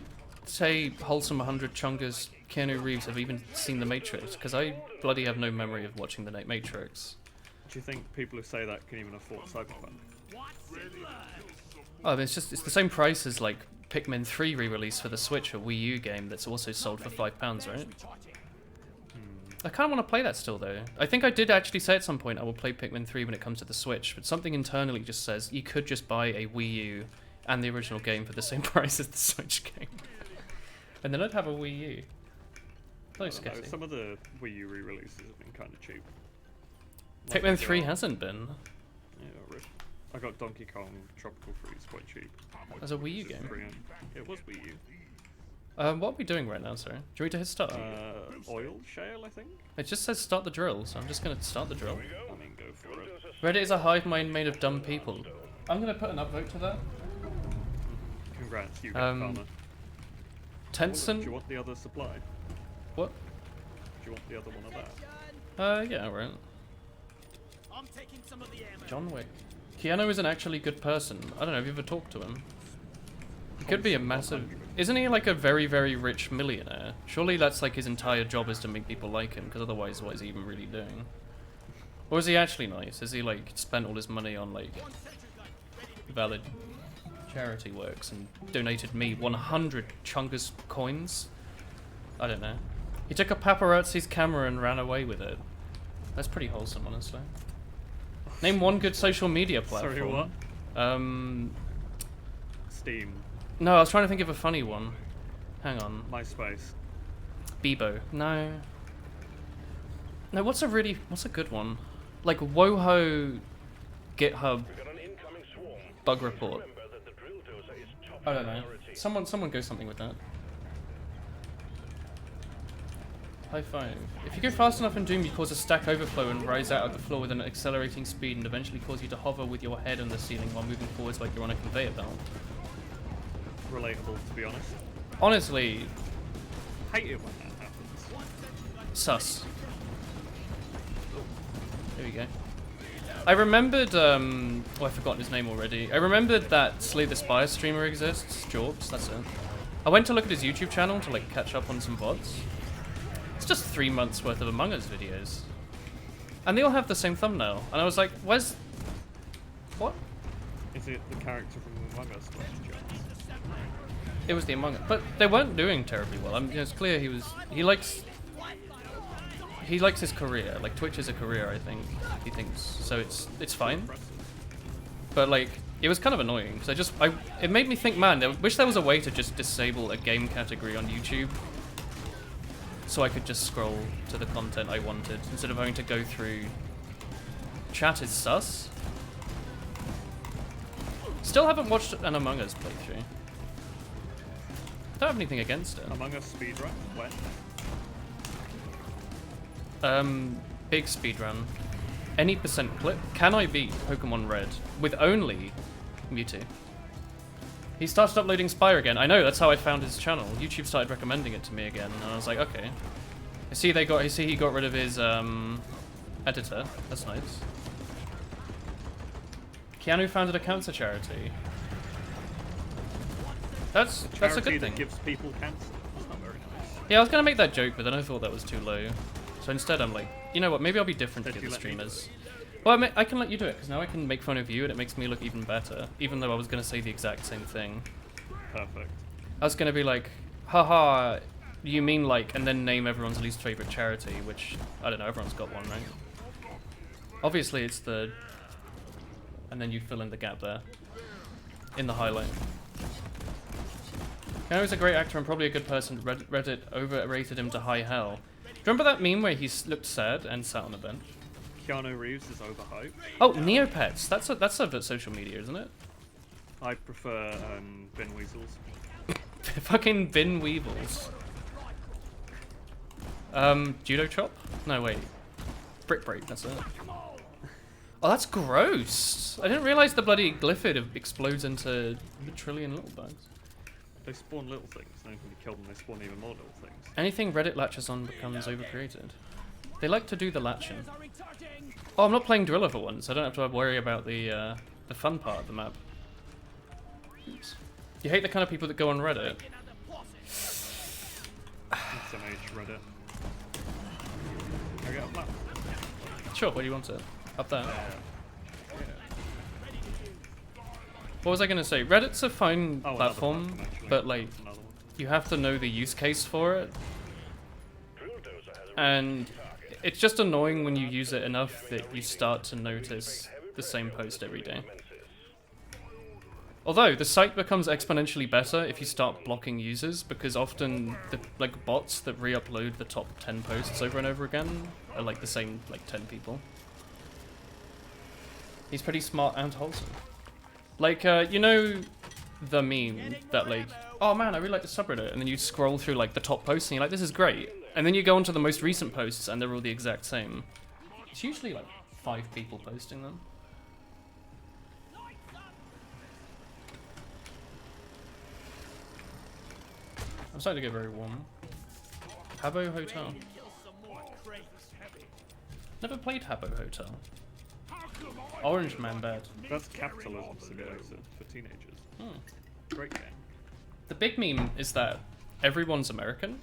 say wholesome 100 chungus Keanu Reeves have even seen The Matrix? Because I bloody have no memory of watching The Matrix. Do you think people who say that can even afford Cyberpunk? Oh, I mean, it's the same price as like Pikmin 3 re-release for the Switch, a Wii U game that's also sold for £5, right? I kind of want to play that still, though. I think I did actually say at some point I will play Pikmin 3 when it comes to the Switch, but something internally just says you could just buy a Wii U and the original game for the same price as the Switch game. And then I'd have a Wii U. I Nice, don't know, Cassie. some of the Wii U re-releases have been kind of cheap. Pikmin 3 hasn't been. Yeah, rip. I got Donkey Kong Tropical Freeze quite cheap. As a Wii U game. It was Wii U. What are we doing right now, sorry? Do you want me to hit start? Oil shale, I think? It just says start the drill, so I'm just going to start the drill. I mean, go for it. Reddit is a hive mind made of dumb people. I'm going to put an upvote to that. Congrats, you get farmer. Do Tencent? you want the other supply? What? Do you want the other one of that? Yeah, right. I'm taking some of the ammo. John Wick. Keanu is an actually good person. I don't know, have you ever talked to him? He could be a massive... Isn't he like a very, very rich millionaire? Surely that's like his entire job is to make people like him, because otherwise what is he even really doing? Or is he actually nice? Is he like spent all his money on like valid charity works and donated me 100 Chungus coins? I don't know. He took a paparazzi's camera and ran away with it. That's pretty wholesome, honestly. Name one good social media platform. Sorry, what? Steam. No, I was trying to think of a funny one. Hang on. MySpace. Bebo. No. No, what's a good one? Like Woho GitHub We've got an incoming swarm. bug report. Remember that the drill dozer is top I don't know. priority. Someone go something with that. High five. If you go fast enough in Doom, you cause a stack overflow and rise out of the floor with an accelerating speed and eventually cause you to hover with your head on the ceiling while moving forwards like you're on a conveyor belt. Relatable, to be honest. Honestly, Hate it when that happens. sus. There we go. I remembered, oh, I've forgotten his name already. I remembered that Slay the Spire streamer exists, Jorbs, that's it. I went to look at his YouTube channel to like catch up on some VODs. It's just 3 months worth of Among Us videos. And they all have the same thumbnail. And I was like, where's... What? Is it the character from Among Us? It was the Among Us. But they weren't doing terribly well. I mean, it's clear he likes his career. Like, Twitch is a career, I think. He thinks. So it's fine. But like, it was kind of annoying because it made me think, man, I wish there was a way to just disable a game category on YouTube so I could just scroll to the content I wanted instead of having to go through. Chat is sus. Still haven't watched an Among Us playthrough. Don't have anything against it. Among Us speedrun? When? Big speedrun. Any percent clip. Can I beat Pokemon Red with only Mewtwo? He started uploading Spire again. I know, that's how I found his channel. YouTube started recommending it to me again, and I was like, okay. I see he got rid of his editor. That's nice. Keanu founded a cancer charity. That's a good Charity thing. that gives people cancer. That's not very nice. Yeah, I was gonna make that joke, but then I thought that was too low. So instead, I'm like, you know what? Maybe I'll be different to Did the you other let me do streamers. Well, I can let you do it because now I can make fun of you, and it makes me look even better. Even though I was gonna say the exact same thing. Perfect. I was gonna be like, haha, you mean like, and then name everyone's least favorite charity, which I don't know. Everyone's got one, right? Obviously, it's the, and then you fill in the gap there, in the highlight. Keanu's a great actor and probably a good person. Reddit overrated him to high hell. Do you remember that meme where he looked sad and sat on a bench? Keanu Reeves is overhyped. Oh, Neopets. That's a social media, isn't it? I prefer bin weasels. Fucking bin weevils. Judo chop? No, wait. Brick break, that's it. Oh, that's gross. I didn't realize the bloody glyphid explodes into a trillion little bugs. They spawn little things, and when you kill them, they spawn even more little things. Anything Reddit latches on becomes overcreated. They like to do the latching. Oh, I'm not playing Driller for once. I don't have to worry about the fun part of the map. Oops. You hate the kind of people that go on Reddit. SMH Reddit. Can I get up that? Sure, where do you want it? Up there. Yeah. What was I gonna say? Reddit's a fine Oh, platform, another platform, actually. but like, Another one. you have to know the use case for it. And it's just annoying when you use it enough that you start to notice the same post every day. Although, the site becomes exponentially better if you start blocking users, because often the like bots that re-upload the top 10 posts over and over again are like the same like 10 people. He's pretty smart and wholesome. Like, you know the meme that like, oh man, I really like the subreddit, and then you scroll through like the top posts and you're like, this is great. And then you go onto the most recent posts and they're all the exact same. It's usually like 5 people posting them. I'm starting to get very warm. Habbo Hotel. Never played Habbo Hotel. Orange Man bad. That's Capitalism Simulator for teenagers. Great game. The big meme is that everyone's American,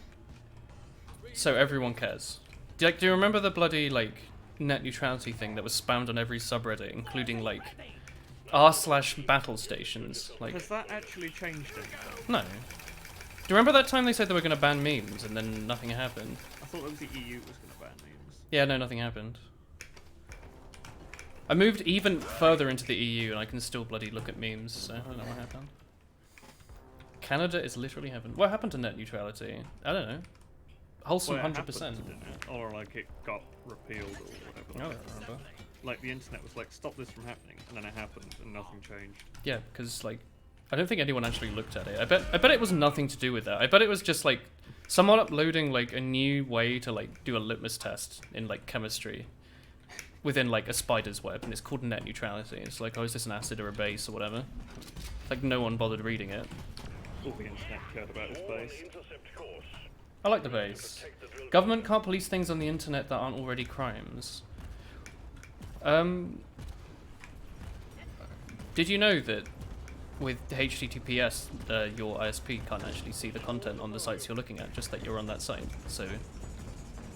so everyone cares. Do you remember the bloody like net neutrality thing that was spammed on every subreddit, including like r/battle stations? Like, Has that actually changed anything? no. Do you remember that time they said they were going to ban memes and then nothing happened? I thought that was the EU was going to ban memes. Yeah, no, nothing happened. I moved even further into the EU and I can still bloody look at memes, so I don't know what happened. Canada is literally heaven. What happened to net neutrality? I don't know. Wholesome Well, it 100%. happened, didn't it? Or like it got repealed or whatever. I don't remember. Like the internet was like, stop this from happening, and then it happened and nothing changed. Yeah, because like, I don't think anyone actually looked at it. I bet it was nothing to do with that. I bet it was just like someone uploading like a new way to like do a litmus test in like chemistry within like a spider's web, and it's called net neutrality. It's like, oh, is this an acid or a base or whatever? Like no one bothered reading it. All the internet cared about is base. I like the base. Government can't police things on the internet that aren't already crimes. Did you know that with HTTPS, your ISP can't actually see the content on the sites you're looking at, just that you're on that site? So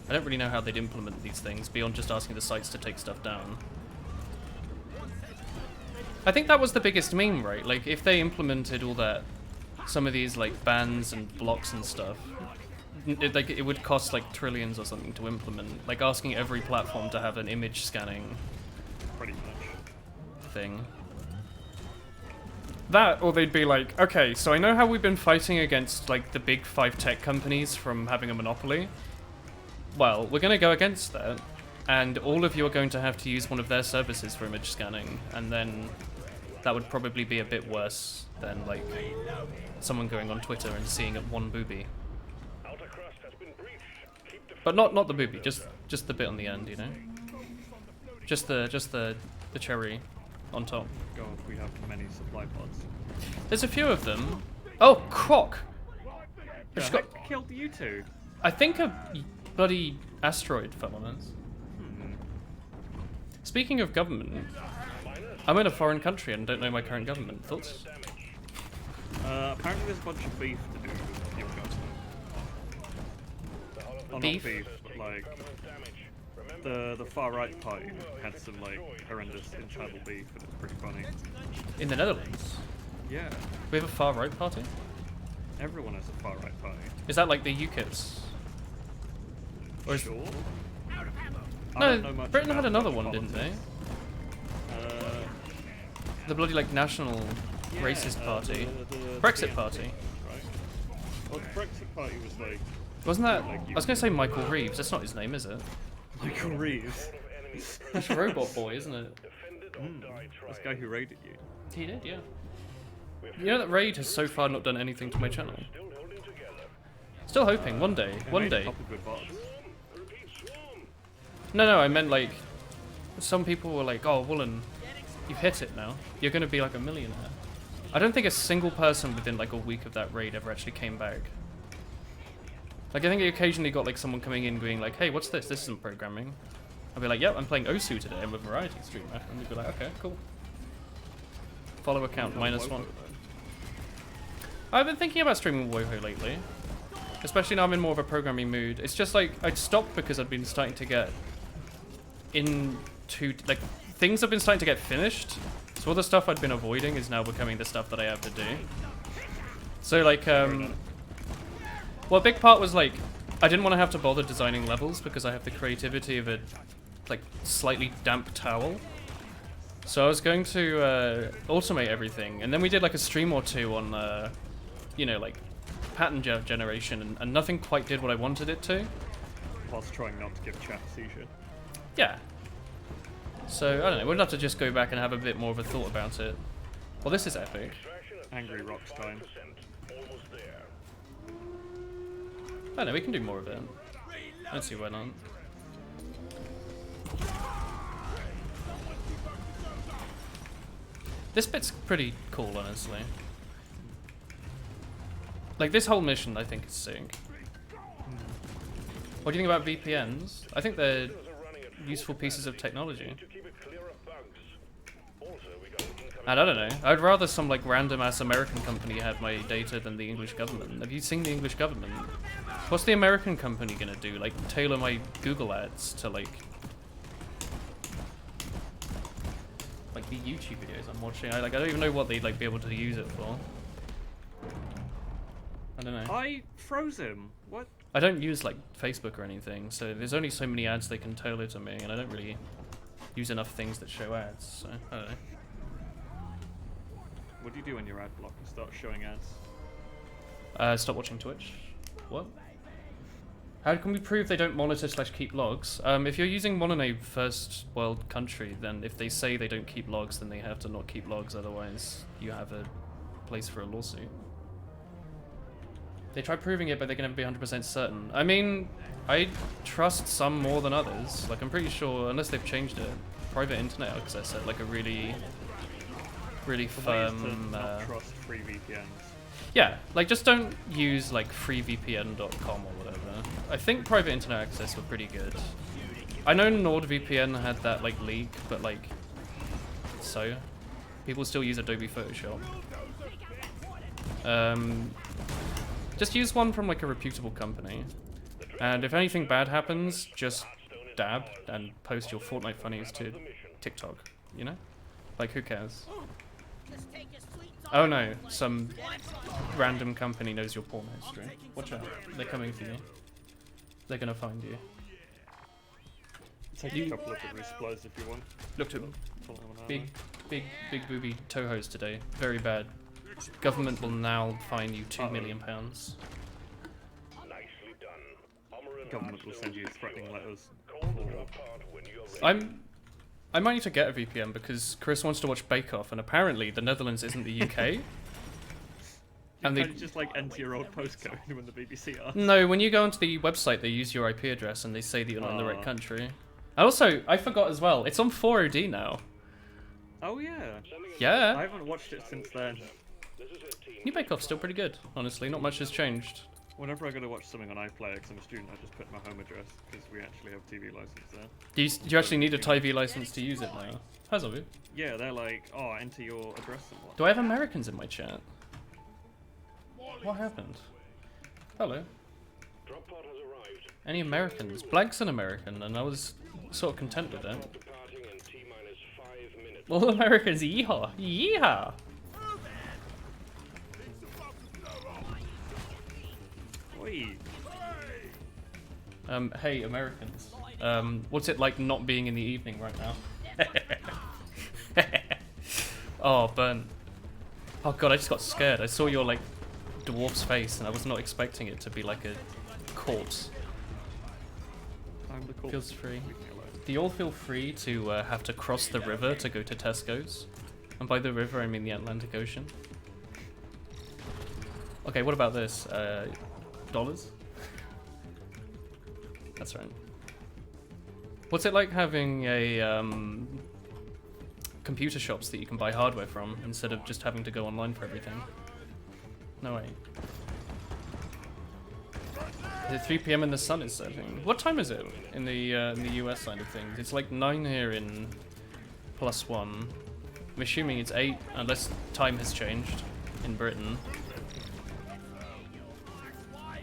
I don't really know how they'd implement these things beyond just asking the sites to take stuff down. I think that was the biggest meme, right? Like, if they implemented all that, some of these like bans and blocks and stuff, it would cost like trillions or something to implement. Like asking every platform to have an image scanning Pretty much. thing. That, or they'd be like, okay, so I know how we've been fighting against like the big 5 tech companies from having a monopoly. Well, we're going to go against that, and all of you are going to have to use one of their services for image scanning, and then that would probably be a bit worse than like someone going on Twitter and seeing one booby. But not the booby, just the bit on the end, you know? Just the cherry on top. God, we have many supply pods. There's a few of them. Oh, croc! I just Yeah, got, heck killed you two. I think a bloody asteroid fell on us. Speaking of government, I'm in a foreign country and don't know my current government. Thoughts? Apparently there's a bunch of beef to do with your government. Oh, Beef? not beef, but like the far right party had some like horrendous internal beef, and it's pretty funny. In the Netherlands? Yeah, We have a far right party? everyone has a far right party. Is that like the UKIPs? Or is, Sure. I no, don't know much Britain had about another Dutch one, didn't they? politics. The bloody like national Yeah, racist party. the Brexit TNP, party. Right. Well, the Brexit party was like Wasn't that? like I was gonna say Michael Reeves. That's not his name, is it? Michael Reeves. That's Robot Boy, isn't it? This guy who raided you. He did, yeah. You know that Raid has so far not done anything to my channel. Still hoping one day. They One made a day. couple good bots. No, I meant like some people were like, "Oh, Woolen, you've hit it now. You're gonna be like a millionaire." I don't think a single person within like a week of that raid ever actually came back. Like I think it occasionally got like someone coming in being like, "Hey, what's this? This isn't programming." I'll be like, yep, I'm playing Osu today. I'm a variety streamer. And they'd be like, okay, cool. Follow account -1. I've been thinking about streaming WoHo lately. Especially now I'm in more of a programming mood. It's just like, I'd stopped because I'd been starting to get into, like, things have been starting to get finished. So all the stuff I'd been avoiding is now becoming the stuff that I have to do. So like, well, a big part was like, I didn't want to have to bother designing levels because I have the creativity of a, like, slightly damp towel. So I was going to automate everything, and then we did like a stream or two on, you know, like pattern generation, and nothing quite did what I wanted it to. Whilst trying not to give chat a seizure. Yeah. So I don't know. We'll have to just go back and have a bit more of a thought about it. Well, this is epic. Angry Rocks time. Almost there. I don't know. We can do more of it. Let's see why not. This bit's pretty cool, honestly. Like, this whole mission, I think, is sick. What do you think about VPNs? I think they're useful pieces of technology. And I don't know. I'd rather some, like, random-ass American company had my data than the English government. Have you seen the English government? What's the American company gonna do? Like, tailor my Google ads to, like the YouTube videos I'm watching. I don't even know what they'd, like, be able to use it for. I don't know. I froze him. What? I don't use, like, Facebook or anything, so there's only so many ads they can tailor to me, and I don't really use enough things that show ads, so I don't know. What do you do when your ad block and start showing ads? Stop watching Twitch. What? How can we prove they don't monitor / keep logs? If you're using one in a first world country, then if they say they don't keep logs, then they have to not keep logs, otherwise you have a place for a lawsuit. They try proving it, but they can never be 100% certain. I mean, I trust some more than others. Like, I'm pretty sure, unless they've changed it, private internet access had like a really firm... not trust free VPNs. Yeah, like, just don't use, like, freevpn.com or whatever. I think private internet access were pretty good. I know NordVPN had that, like, leak, but, like, so people still use Adobe Photoshop. Just use one from, like, a reputable company. And if anything bad happens, just dab and post your Fortnite funnies to TikTok, you know? Like, who cares? Oh no, some random company knows your porn history. Watch out, they're coming for you. They're gonna find you. Take a couple of the resupplies if you want. Looked at them. Big booby tohos today. Very bad. Government will now fine you £2 million. Nicely done. Government will send you threatening letters. I might need to get a VPN because Chris wants to watch Bake Off, and apparently the Netherlands isn't the UK. And they just like enter your old postcode when the BBC asks. No, when you go onto the website, they use your IP address and they say that you're not in the right country. And also, I forgot as well, it's on 4OD now. Oh yeah. Yeah. I haven't watched it since then. New Bake Off's still pretty good, honestly. Not much has changed. Whenever I go to watch something on iPlayer because I'm a student, I just put my home address because we actually have TV license there. Do you actually need a TV license to use it now? How's it? Yeah, they're like, oh, enter your address and what. Do I have Americans in my chat? What happened? Hello. Any Americans? Blank's an American, and I was sort of content with it. All Americans, yeehaw! Yeehaw! Oi. Hey, Americans. What's it like not being in the evening right now? Oh, burnt. Oh god, I just got scared. I saw your, like, dwarf's face, and I was not expecting it to be like a corpse. I'm the corpse. Feels free. Do you all feel free to have to cross the river to go to Tesco's? And by the river, I mean the Atlantic Ocean. Okay, what about this? Dollars? That's right. What's it like having a computer shops that you can buy hardware from instead of just having to go online for everything? No way. It's 3 p.m. and the sun is setting. What time is it in the US side of things? It's like 9 here in +1. I'm assuming it's 8 unless time has changed in Britain.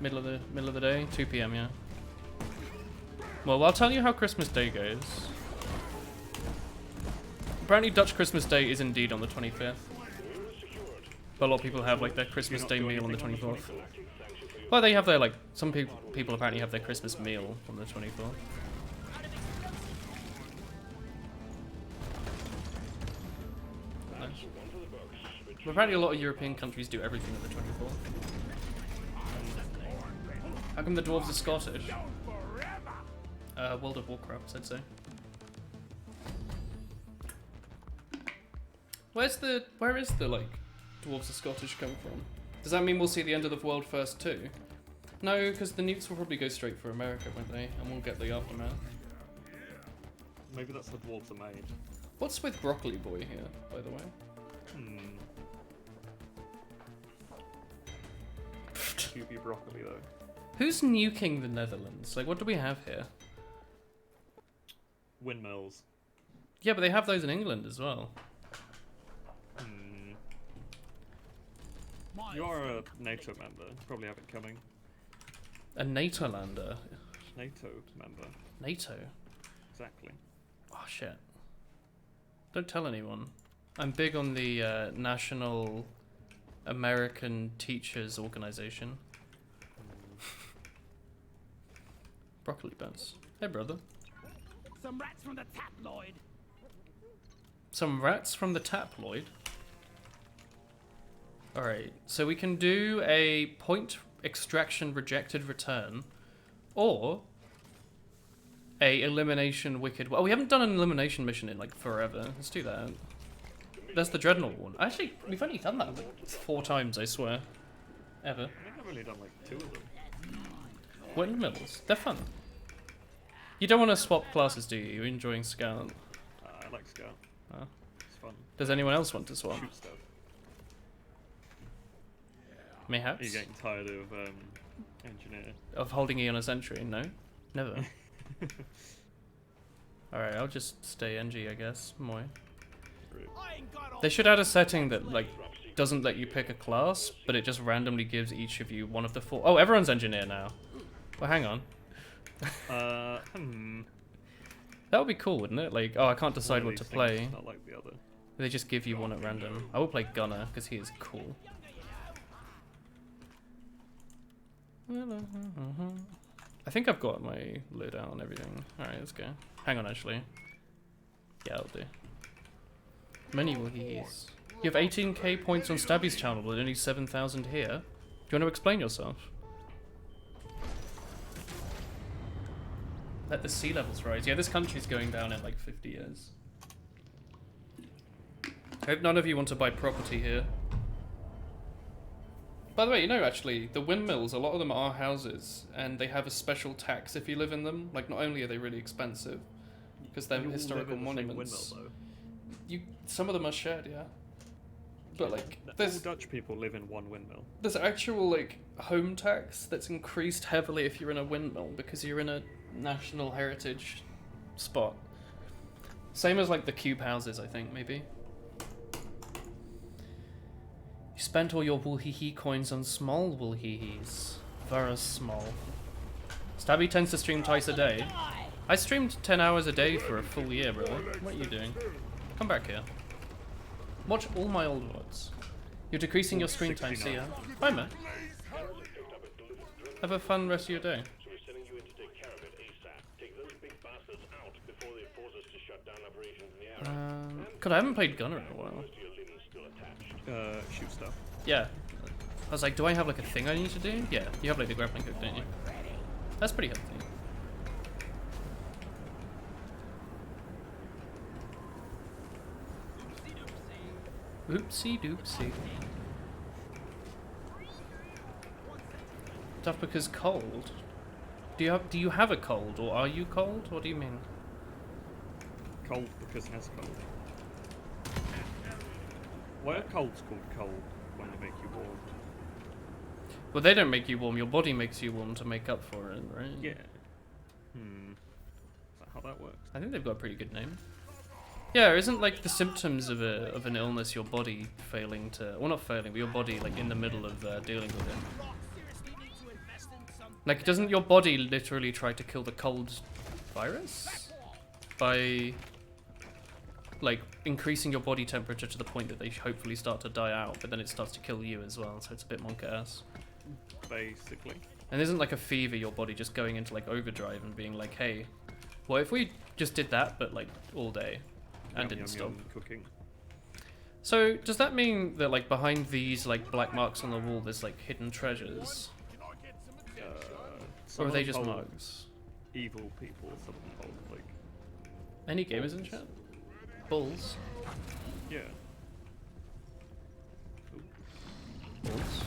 Middle of the day, 2 p.m. Yeah. Well, I'll tell you how Christmas Day goes. Apparently, Dutch Christmas Day is indeed on the 25th. But a lot of people have like their Christmas Day meal on the 24th. Well, they have their like some people apparently have their Christmas meal on the 24th. Nice. But apparently, a lot of European countries do everything on the 24th. How come the dwarves are Scottish? World of Warcraft, I'd say. Where is the like dwarves are Scottish come from? Does that mean we'll see the end of the world first too? No, because the nukes will probably go straight for America, won't they? And we'll get the aftermath. Maybe that's the dwarves are made. What's with Broccoli Boy here, by the way? QB broccoli though. Who's nuking the Netherlands? Like, what do we have here? Windmills. Yeah, but they have those in England as well. You are a NATO member. Probably have it coming. A NATO-lander. NATO member. NATO? Exactly. Oh, shit. Don't tell anyone. I'm big on the National American Teachers Organization. Broccoli Bens. Hey, brother. Some rats from the tabloid. Some rats from the tabloid? Alright, so we can do a point extraction rejected return, or a elimination wicked. Oh, we haven't done an elimination mission in like forever. Let's do that. That's the Dreadnought one. Actually, we've only done that like 4 times, I swear. Ever. I think I've only done like 2 of them. Windmills. They're fun. You don't want to swap classes, do you? You're enjoying Scout. I like Scout. Oh. It's fun. Does anyone else want to swap? Shoot stuff. Mayhaps? Are you getting tired of engineer? Of holding E on a sentry? No? Never. Alright, I'll just stay NG, I guess. Moi. They should add a setting that, like, doesn't let you pick a class, but it just randomly gives each of you one of the 4. Oh, everyone's engineer now. Well, hang on. That would be cool, wouldn't it? Like, oh, I can't decide what to play. Not like the other. They just give you one at random. I will play Gunner, because he is cool. I think I've got my loadout and everything. Alright, let's go. Hang on, actually. Yeah, I'll do. Many woogies. You have 18k points on Stabby's channel, but only 7,000 here. Do you want to explain yourself? Let the sea levels rise. Yeah, this country's going down in like 50 years. I hope none of you want to buy property here. By the way, you know, actually, the windmills, a lot of them are houses, and they have a special tax if you live in them. Like, not only are they really expensive, because they're historical monuments. Windmill, Some of them are shared, yeah. But, like, all there's Dutch people live in one windmill. there's actual, like, home tax that's increased heavily if you're in a windmill, because you're in a national heritage spot. Same as, like, the cube houses, I think, maybe. You spent all your woolhee coins on small woolhees. Very small. Stabby tends to stream twice a day. I streamed 10 hours a day for a full year, brother. What are you doing? Come back here. Watch all my old VODs. You're decreasing your screen time, see ya. Bye, man. Have a fun rest of your day. So we're sending you in to take care of it ASAP. Take those big bastards out before they force us to shut down operations in the area. God, I haven't played Gunner in a while. Shoot stuff. Yeah. I was like, do I have like a thing I need to do? Yeah, you have like the grappling hook, don't you? That's pretty healthy. Oopsie doopsie. Tough because cold. Do you have a cold, or are you cold? What do you mean? Cold because it has cold. Why are colds called cold when they make you warm? Well, they don't make you warm. Your body makes you warm to make up for it, right? Yeah. Hmm. Is that how that works? I think they've got a pretty good name. Yeah, isn't like the symptoms of an illness your body failing to, well not failing, but your body like in the middle of dealing with it. Like, doesn't your body literally try to kill the cold virus by like increasing your body temperature to the point that they hopefully start to die out, but then it starts to kill you as well, so it's a bit monk ass. Basically. And isn't like a fever your body just going into like overdrive and being like, hey, what if we just did that but like all day and didn't stop? Cooking. So does that mean that like behind these like black marks on the wall there's like hidden treasures? Or are they just mugs? Evil people, some of them hold like... Any gamers in chat? Bulls? Yeah. Bulls?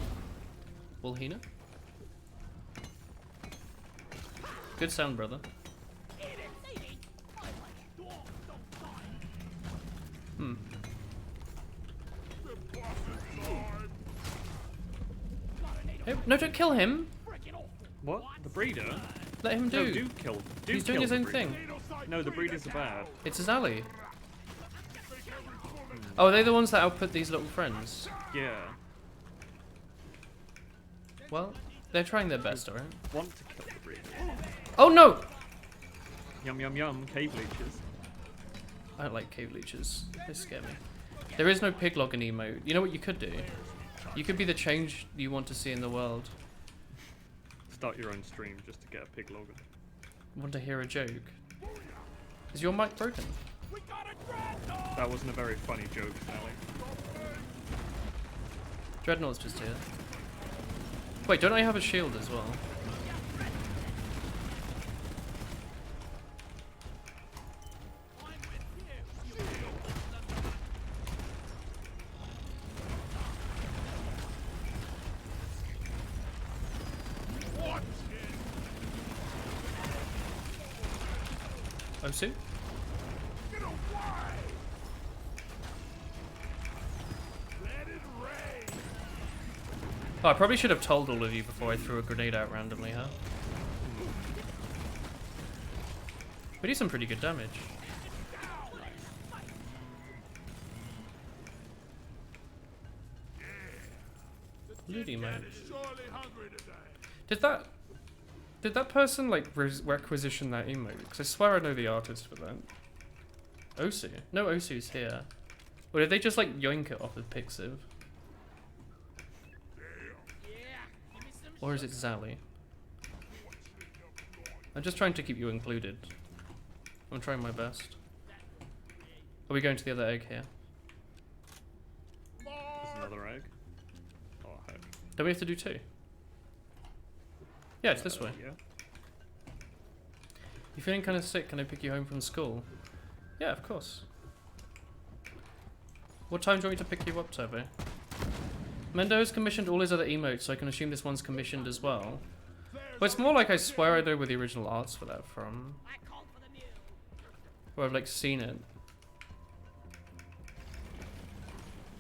Bullhina? Good sound, brother. Hmm. Hey, no, don't kill him! What? The breeder? Let him No, do. He's doing kill his the own breeder. thing. No, the breeders are bad. It's his ally. Oh, are they the ones that output these little friends? Yeah. Well, they're trying their best, alright? Want to kill the breeder. Oh no! Yum yum yum, cave leeches. I don't like cave leeches. They scare me. There is no pig logging emote. You know what you could do? You could be the change you want to see in the world. Start your own stream just to get a pig logger. Want to hear a joke? Is your mic broken? That wasn't a very funny joke, Sally. Dreadnought's just here. Wait, don't I have a shield as well? Osu? Oh, I probably should have told all of you before I threw a grenade out randomly, huh? We do some pretty good damage. Ludi mode. Did that person like requisition that emote? Because I swear I know the artist for that. Osu? No, Osu's here. Or did they just like yoink it off of Pixiv? Or is it Zally? I'm just trying to keep you included. I'm trying my best. Are we going to the other egg here? There's another egg. Oh, heck. Don't we have to do two? Yeah, it's this way. Yeah. You feeling kind of sick? Can I pick you home from school? Yeah, of course. What time do you want me to pick you up, Turbo? Mendo has commissioned all his other emotes, so I can assume this one's commissioned as well. But it's more like I swear I know where the original art's for that from. Or I've like seen it.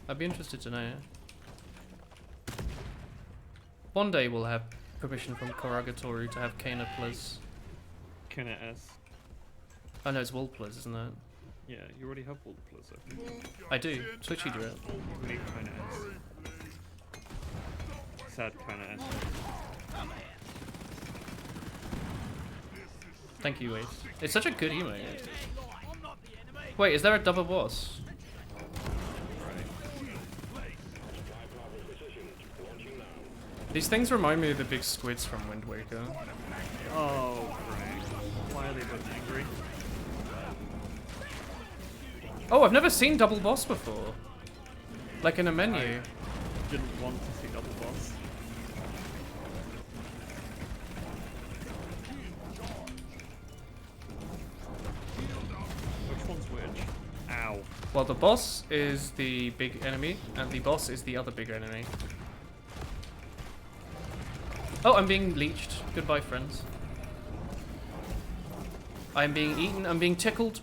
I'd be interested to know. One day we'll have permission from Koragatoru to have Kana Plus. Kana S. Oh no, it's Wool Plus, isn't it? Yeah, you already have all the plus, I think. I do. Switchy do it. Make Kana S. Sad Kana S. Thank you, Wade. It's such a good emote. Wait, is there a double boss? These things remind me of the big squids from Wind Waker. Oh, great. Why are they both angry? Oh, I've never seen double boss before. Like in a menu. I didn't want to see double boss. Which one's which? Ow. Well, the boss is the big enemy, and the boss is the other big enemy. Oh, I'm being leeched. Goodbye, friends. I'm being eaten. I'm being tickled.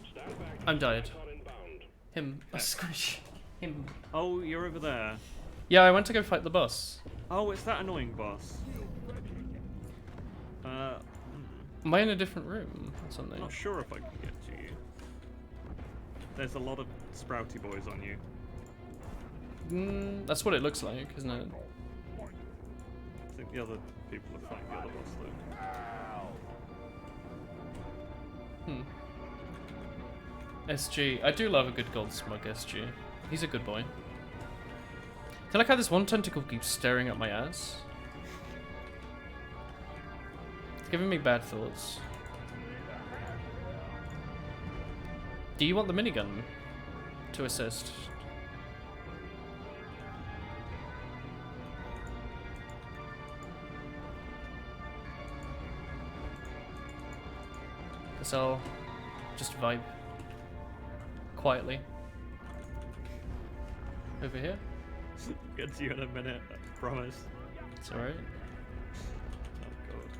I'm died. Him. Oh, squish. Him. Oh, you're over there. Yeah, I went to go fight the boss. Oh, it's that annoying boss. Am I in a different room or something? I'm not sure if I can get to you. There's a lot of sprouty boys on you. That's what it looks like, isn't it? I think the other people are fighting the other boss though. SG. I do love a good gold smug SG. He's a good boy. I like how this one tentacle keeps staring at my ass. It's giving me bad thoughts. Do you want the minigun to assist? Guess I'll just vibe quietly over here. Get to you in a minute, I promise. It's alright. Oh god.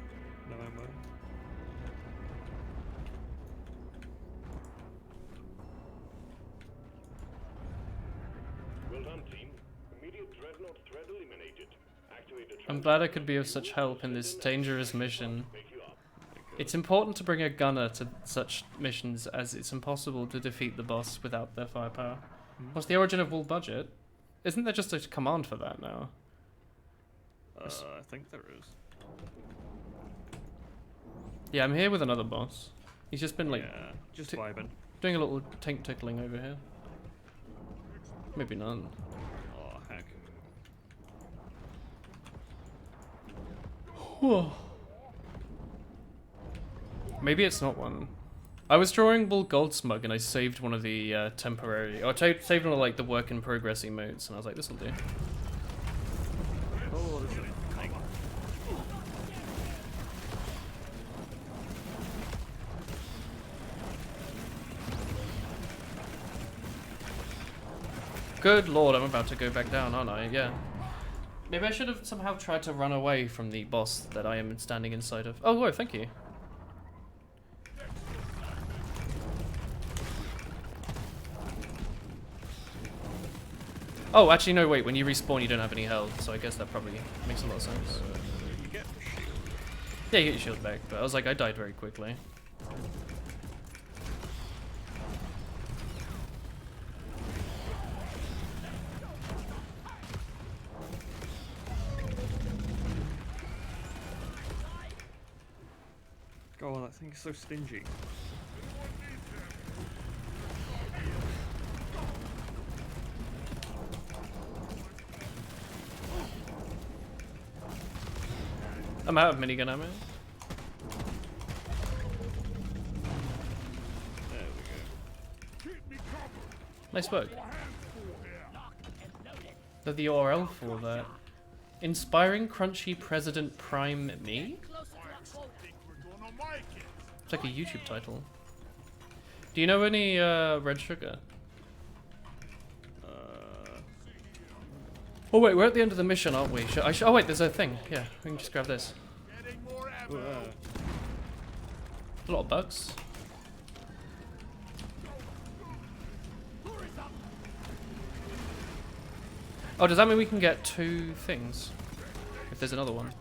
No ammo. Well done, team. Immediate dreadnought threat eliminated. Activate the I'm glad I could be of such help in this dangerous mission. It's important to bring a gunner to such missions as it's impossible to defeat the boss without their firepower. What's the origin of Wool Budget? Isn't there just a command for that now? I think there is. Yeah, I'm here with another boss. He's just been like Yeah, just vibing. doing a little tank tickling over here. Maybe not. Oh heck. Maybe it's not one. I was drawing Bull Gold Smug and I saved one of the temporary, or saved one of like the work in progress emotes, and I was like, this will do. Oh, there's a thing. Good lord, I'm about to go back down, aren't I? Yeah. Maybe I should have somehow tried to run away from the boss that I am standing inside of. Oh, whoa, thank you. Oh, actually, no, wait. When you respawn, you don't have any health, so I guess that probably makes a lot of sense. You get the shield. Yeah, you get your shield back, but I was like, I died very quickly. God, that thing is so stingy. I'm out of minigun ammo. There we go. Nice work. The URL for that. Inspiring Crunchy President Prime Me? It's like a YouTube title. Do you know any red sugar? Oh wait, we're at the end of the mission, aren't we? Oh wait, there's a thing. Yeah, we can just grab this. A lot of bugs. Oh, does that mean we can get 2 things? If there's another one.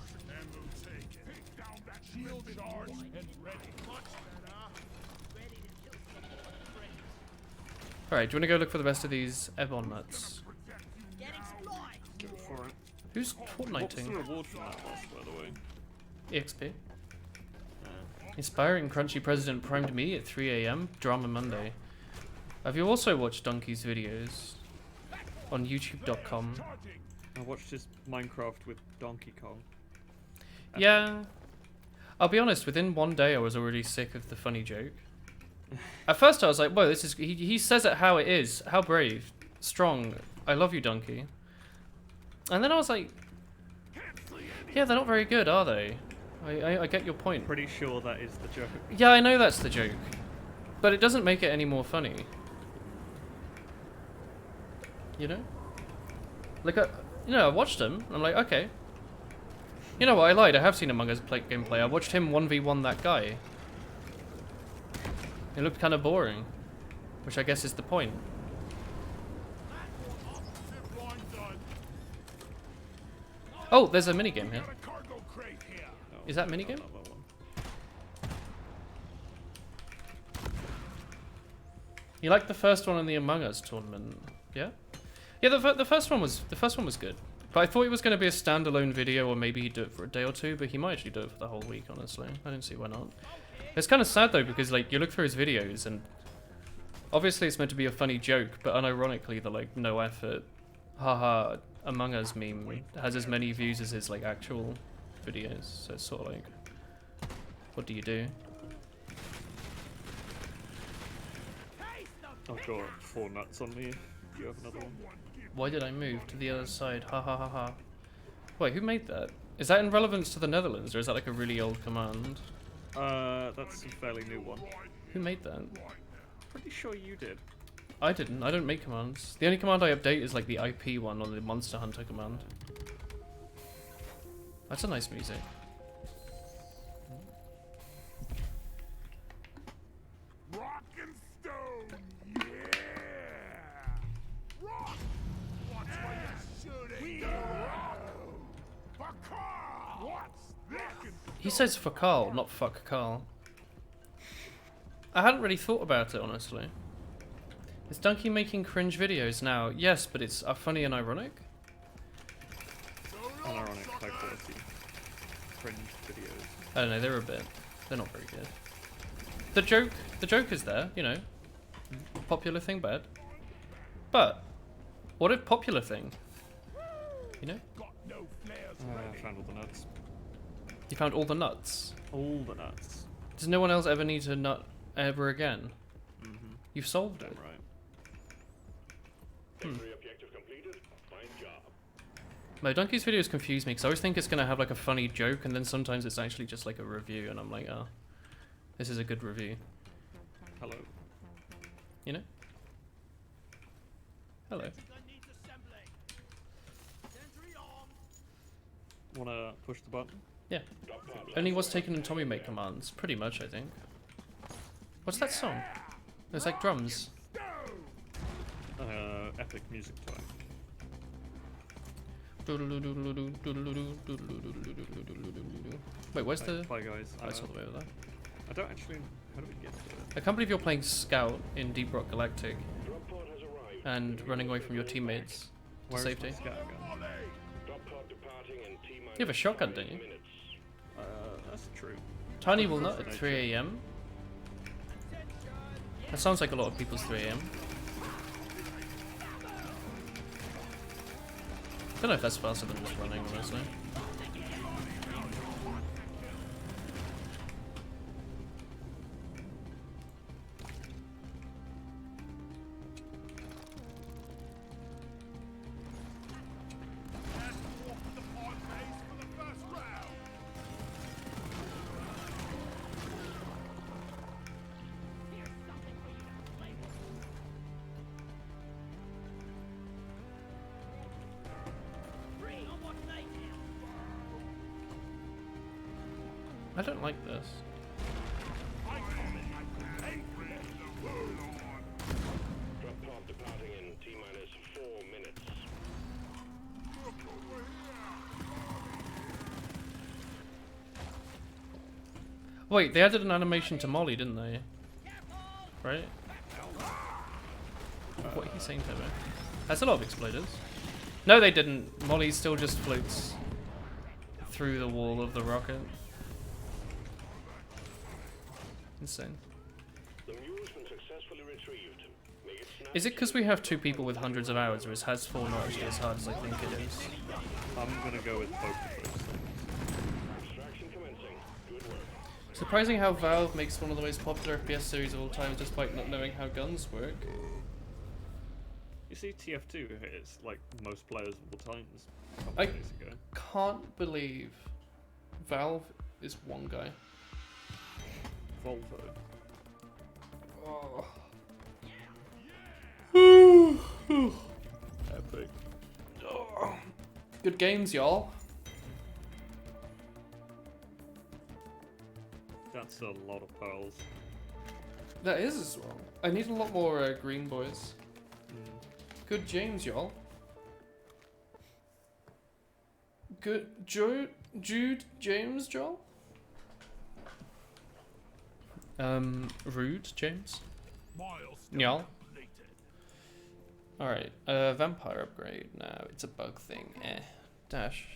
Alright, do you want to go look for the rest of these Ebon nuts? Go for it. Who's What's the Fortniting? reward from that boss, by the way? EXP. Inspiring Crunchy President primed me at 3 AM. Drama Monday. Have you also watched Donkey's videos? On youtube.com. I watched his Minecraft with Donkey Kong. Yeah. I'll be honest, within one day I was already sick of the funny joke. At first I was like, whoa, this is... He says it how it is. How brave. Strong. I love you, Donkey. And then I was like... Yeah, they're not very good, are they? I get your point. Pretty sure that is the joke. Yeah, I know that's the joke. But it doesn't make it any more funny. You know? Like, you know, I watched him, and I'm like, okay. You know what, I lied, I have seen Among Us gameplay. I watched him 1v1 that guy. It looked kind of boring. Which I guess is the point. Oh, there's a minigame here. Got a cargo crate here. No, Is that minigame? not that one. You like the first one in the Among Us tournament? Yeah? Yeah, the first one was good. But I thought it was going to be a standalone video, or maybe he'd do it for a day or two, but he might actually do it for the whole week, honestly. I don't see why not. It's kind of sad, though, because, like, you look through his videos, and obviously it's meant to be a funny joke, but unironically, the, like, no effort, haha, Among Us meme has as many views as his, like, actual videos. So it's sort of like, what do you do? I've got 4 nuts on me. Do you have another one? Why did I move to the other side? Ha ha ha ha. Wait, who made that? Is that in relevance to the Netherlands, or is that like a really old command? That's a fairly new one. Who made that? Pretty sure you did. I didn't. I don't make commands. The only command I update is like the IP one on the Monster Hunter command. That's a nice music. Rock and stone, yeah! Rock! Watch where you're shooting! For Carl! What's this? He says for Carl, not fuck Carl. I hadn't really thought about it, honestly. Is Donkey making cringe videos now? Yes, but it's funny and ironic. Unironic, high quality, cringe videos. I don't know, they're not very good. The joke is there, you know. Popular thing bad. But, what if popular thing? You know? Got no flares I found all the nuts. You found all the nuts. All the nuts. Does no one else ever need a nut ever again? Mm-hmm. You've solved Damn it. right. Every objective completed. Fine job. No, Donkey's videos confuse me because I always think it's going to have like a funny joke, and then sometimes it's actually just like a review, and I'm like, oh, this is a good review. Hello. You know? Hello. Gun needs assembling. Sentry on. Wanna push the button? Yeah. Only what's taken in Tommy make commands. Pretty much, I think. What's that song? There's like drums. Epic music track. Wait, where's the... Bye guys. Oh, it's all the way over there. I don't actually. How do we get to it? I can't believe you're playing Scout in Deep Rock Galactic Drop pod has arrived. and running away from your teammates to Where's safety. my scatter gun? Drop pod departing in T-minus You have a shotgun, don't you? minutes. That's true. Tiny will nut at 3 AM. That sounds like a lot of people's 3 AM. I don't know if that's faster than just running, honestly. I don't like this. Drop pod departing in T-minus 4 minutes. Wait, they added an animation to Molly, didn't they? Right? What are you saying to me? That's a lot of exploders. No, they didn't. Molly still just floats through the wall of the rocket. Insane. The mule's been successfully retrieved. Make it snap. Is it because we have 2 people with hundreds of hours, or is Has 4 not actually as hard as I think it is? I'm gonna go with both of those things. Extraction commencing. Good work. Surprising how Valve makes one of the most popular FPS series of all time despite not knowing how guns work. You see, TF2 hits like most players of all times. A couple I- days ago. Can't believe Valve is one guy. Volvo. Epic. Good games, y'all. That's a lot of pearls. That is as well. I need a lot more green boys. Good James, y'all. Good, Jude, James, Joel? Rude, James? Nyal? Alright, vampire upgrade. No, it's a bug thing. Dash.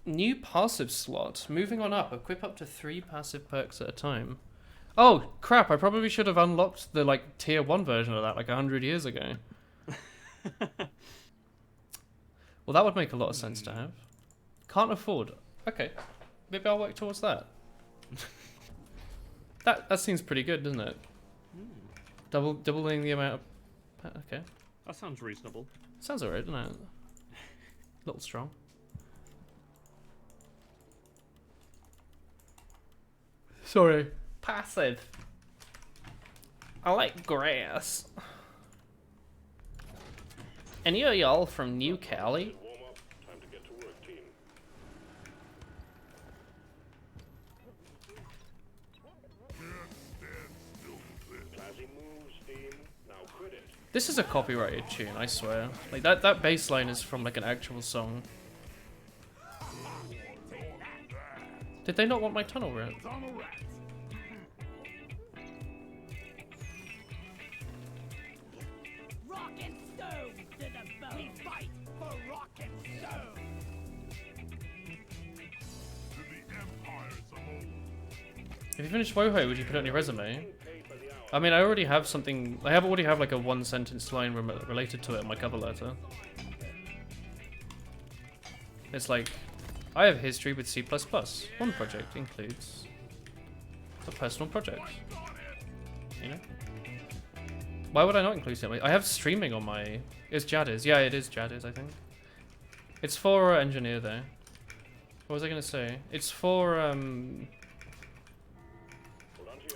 New passive slot. Moving on up. Equip up to 3 passive perks at a time. Oh, crap. I probably should have unlocked the, like, tier 1 version of that, like, 100 years ago. Well, that would make a lot of sense to have. Can't afford. Okay. Maybe I'll work towards that. That seems pretty good, doesn't it? Doubling the amount of... Okay. That sounds reasonable. Sounds alright, doesn't it? A little strong. Sorry. Passive. I like grass. Any of y'all from New Cali? Warm up. Time to get to work, team. Classy moves, team. Now quit it. This is a copyrighted tune, I swear. Like that bass line is from like an actual song. Did they not want my tunnel rat? Rock and stone to the bone. We fight for rock and stone. If you finished WoHo, would you put it on your resume? I mean, I already have something. Already have like a 1-sentence line related to it in my cover letter. It's like, I have history with C++. One project includes a personal project. You know? Why would I not include it? I have streaming on my... It's Jadis. Yeah, it is Jadis, I think. It's for engineer, though. What was I going to say? It's for...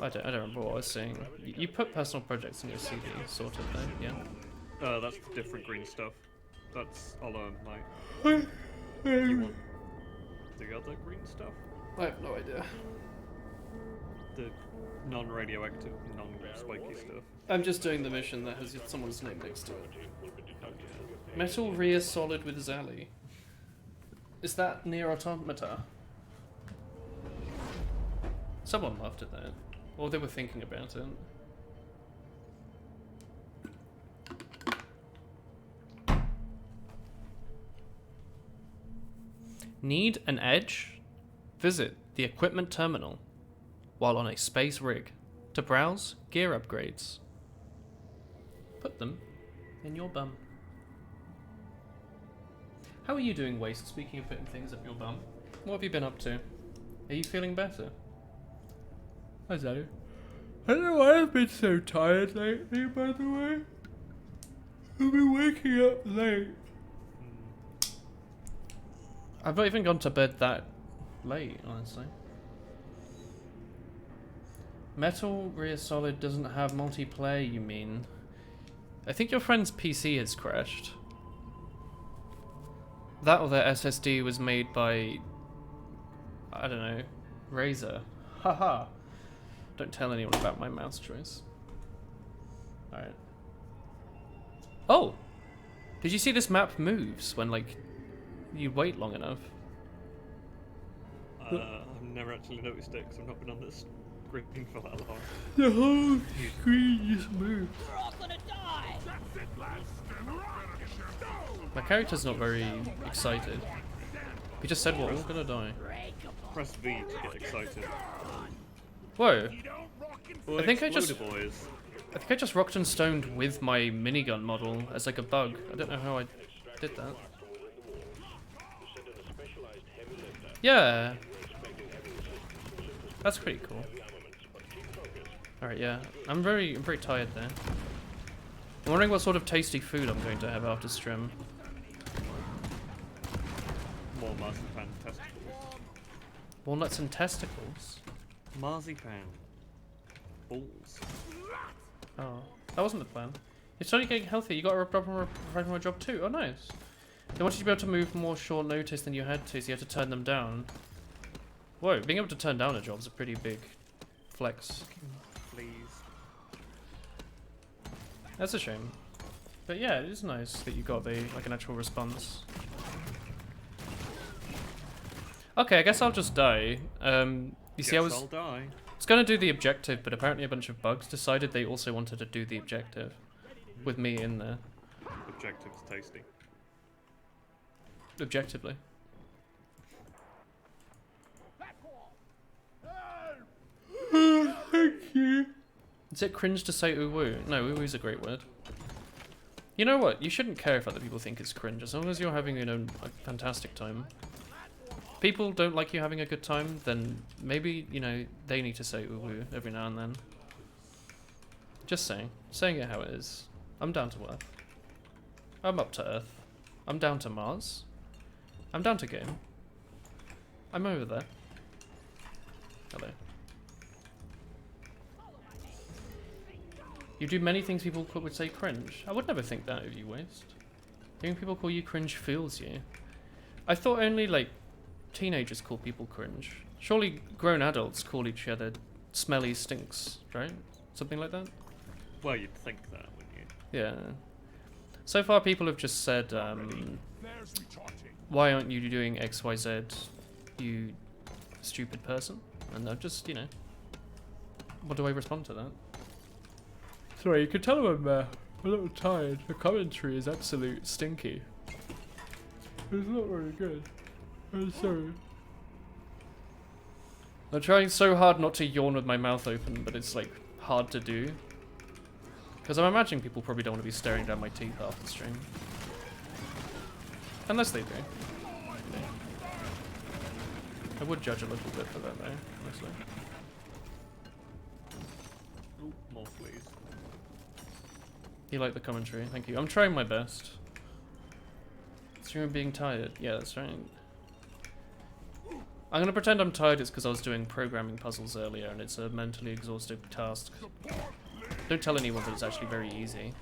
I don't remember what I was saying. You put personal projects in your CV, sort of, though, yeah? That's the different green stuff. That's all my... You want the other green stuff? I have no idea. The non-radioactive, non-spiky stuff. I'm just doing the mission that has someone's name next to it. Metal rear solid with Zally. Is that near Automata? Someone laughed at that. Or they were thinking about it. Need an edge? Visit the equipment terminal while on a space rig to browse gear upgrades. Put them in your bum. How are you doing, Waste? Speaking of putting things up your bum, what have you been up to? Are you feeling better? Hi, Zoe. I don't know why I've been so tired lately, by the way. I've been waking up late. I've not even gone to bed that late, honestly. Metal Rear Solid doesn't have multiplayer, you mean? I think your friend's PC has crashed. That or their SSD was made by... I don't know. Razer. Haha. Don't tell anyone about my mouse choice. Alright. Oh! Did you see this map moves when, like, you wait long enough? I've never actually noticed it because I've not been on this screen for that long. The whole screen just moved. We're all gonna die. My character's not very excited. He just said we're all gonna die. Press V to get excited. Whoa. Well, I think I just rocked and stoned with my minigun model as like a bug. I don't know how I did that. Yeah. That's pretty cool. Alright, yeah. I'm very tired there. I'm wondering what sort of tasty food I'm going to have after stream. More marzipan testicles. Walnuts and testicles? Marzipan. Balls. Oh, that wasn't the plan. You're slowly getting healthy. You got a proper professional job too. Oh, nice. They wanted you to be able to move more short notice than you had to, so you had to turn them down. Whoa, being able to turn down a job is a pretty big flex. Please. That's a shame. But yeah, it is nice that you got like an actual response. Okay, I guess I'll just die. You see, I Guess was I'll die. gonna do the objective, but apparently a bunch of bugs decided they also wanted to do the objective with me in there. Objective's tasty. Objectively. Thank you. Is it cringe to say ooh woo? No, ooh woo's a great word. You know what? You shouldn't care if other people think it's cringe, as long as you're having a fantastic time. If people don't like you having a good time, then maybe, you know, they need to say ooh woo every now and then. Just saying. Saying it how it is. I'm down to earth. I'm up to earth. I'm down to Mars. I'm down to game. I'm over there. Hello. You do many things people would say cringe. I would never think that of you, Waste. Hearing people call you cringe feels you. I thought only, like, teenagers call people cringe. Surely grown adults call each other smelly stinks, right? Something like that? Well, you'd think that, wouldn't you? Yeah. So far people have just said, why aren't you doing XYZ, you stupid person? And I've just, you know, what do I respond to that? Sorry, you can tell I'm a little tired. The commentary is absolute stinky. It's not very good. I'm sorry. I'm trying so hard not to yawn with my mouth open, but it's like hard to do. Because I'm imagining people probably don't want to be staring down my teeth half the stream. Unless they do. Yeah. I would judge a little bit for that though, honestly. Ooh, more fleas. You like the commentary, thank you. I'm trying my best. Streamer being tired. Yeah, that's right. I'm gonna pretend I'm tired it's because I was doing programming puzzles earlier and it's a mentally exhaustive task. Don't tell anyone that it's actually very easy.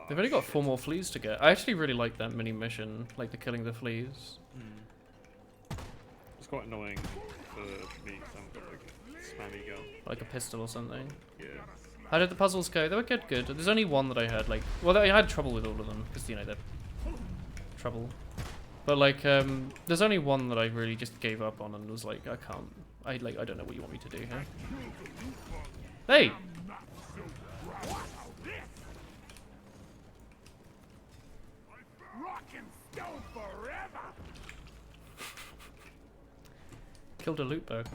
They've only got 4 more fleas to get. I actually really like that mini mission, like the killing the fleas. It's quite annoying for me because I haven't got like a spammy gun. Like a pistol or something. Yeah. How did the puzzles go? They were good. There's only one that I had, like... Well, I had trouble with all of them, because, you know, they're... trouble. But, like, there's only one that I really just gave up on and was like, I can't... I don't know what you want me to do here. Hey! Killed a loot bug.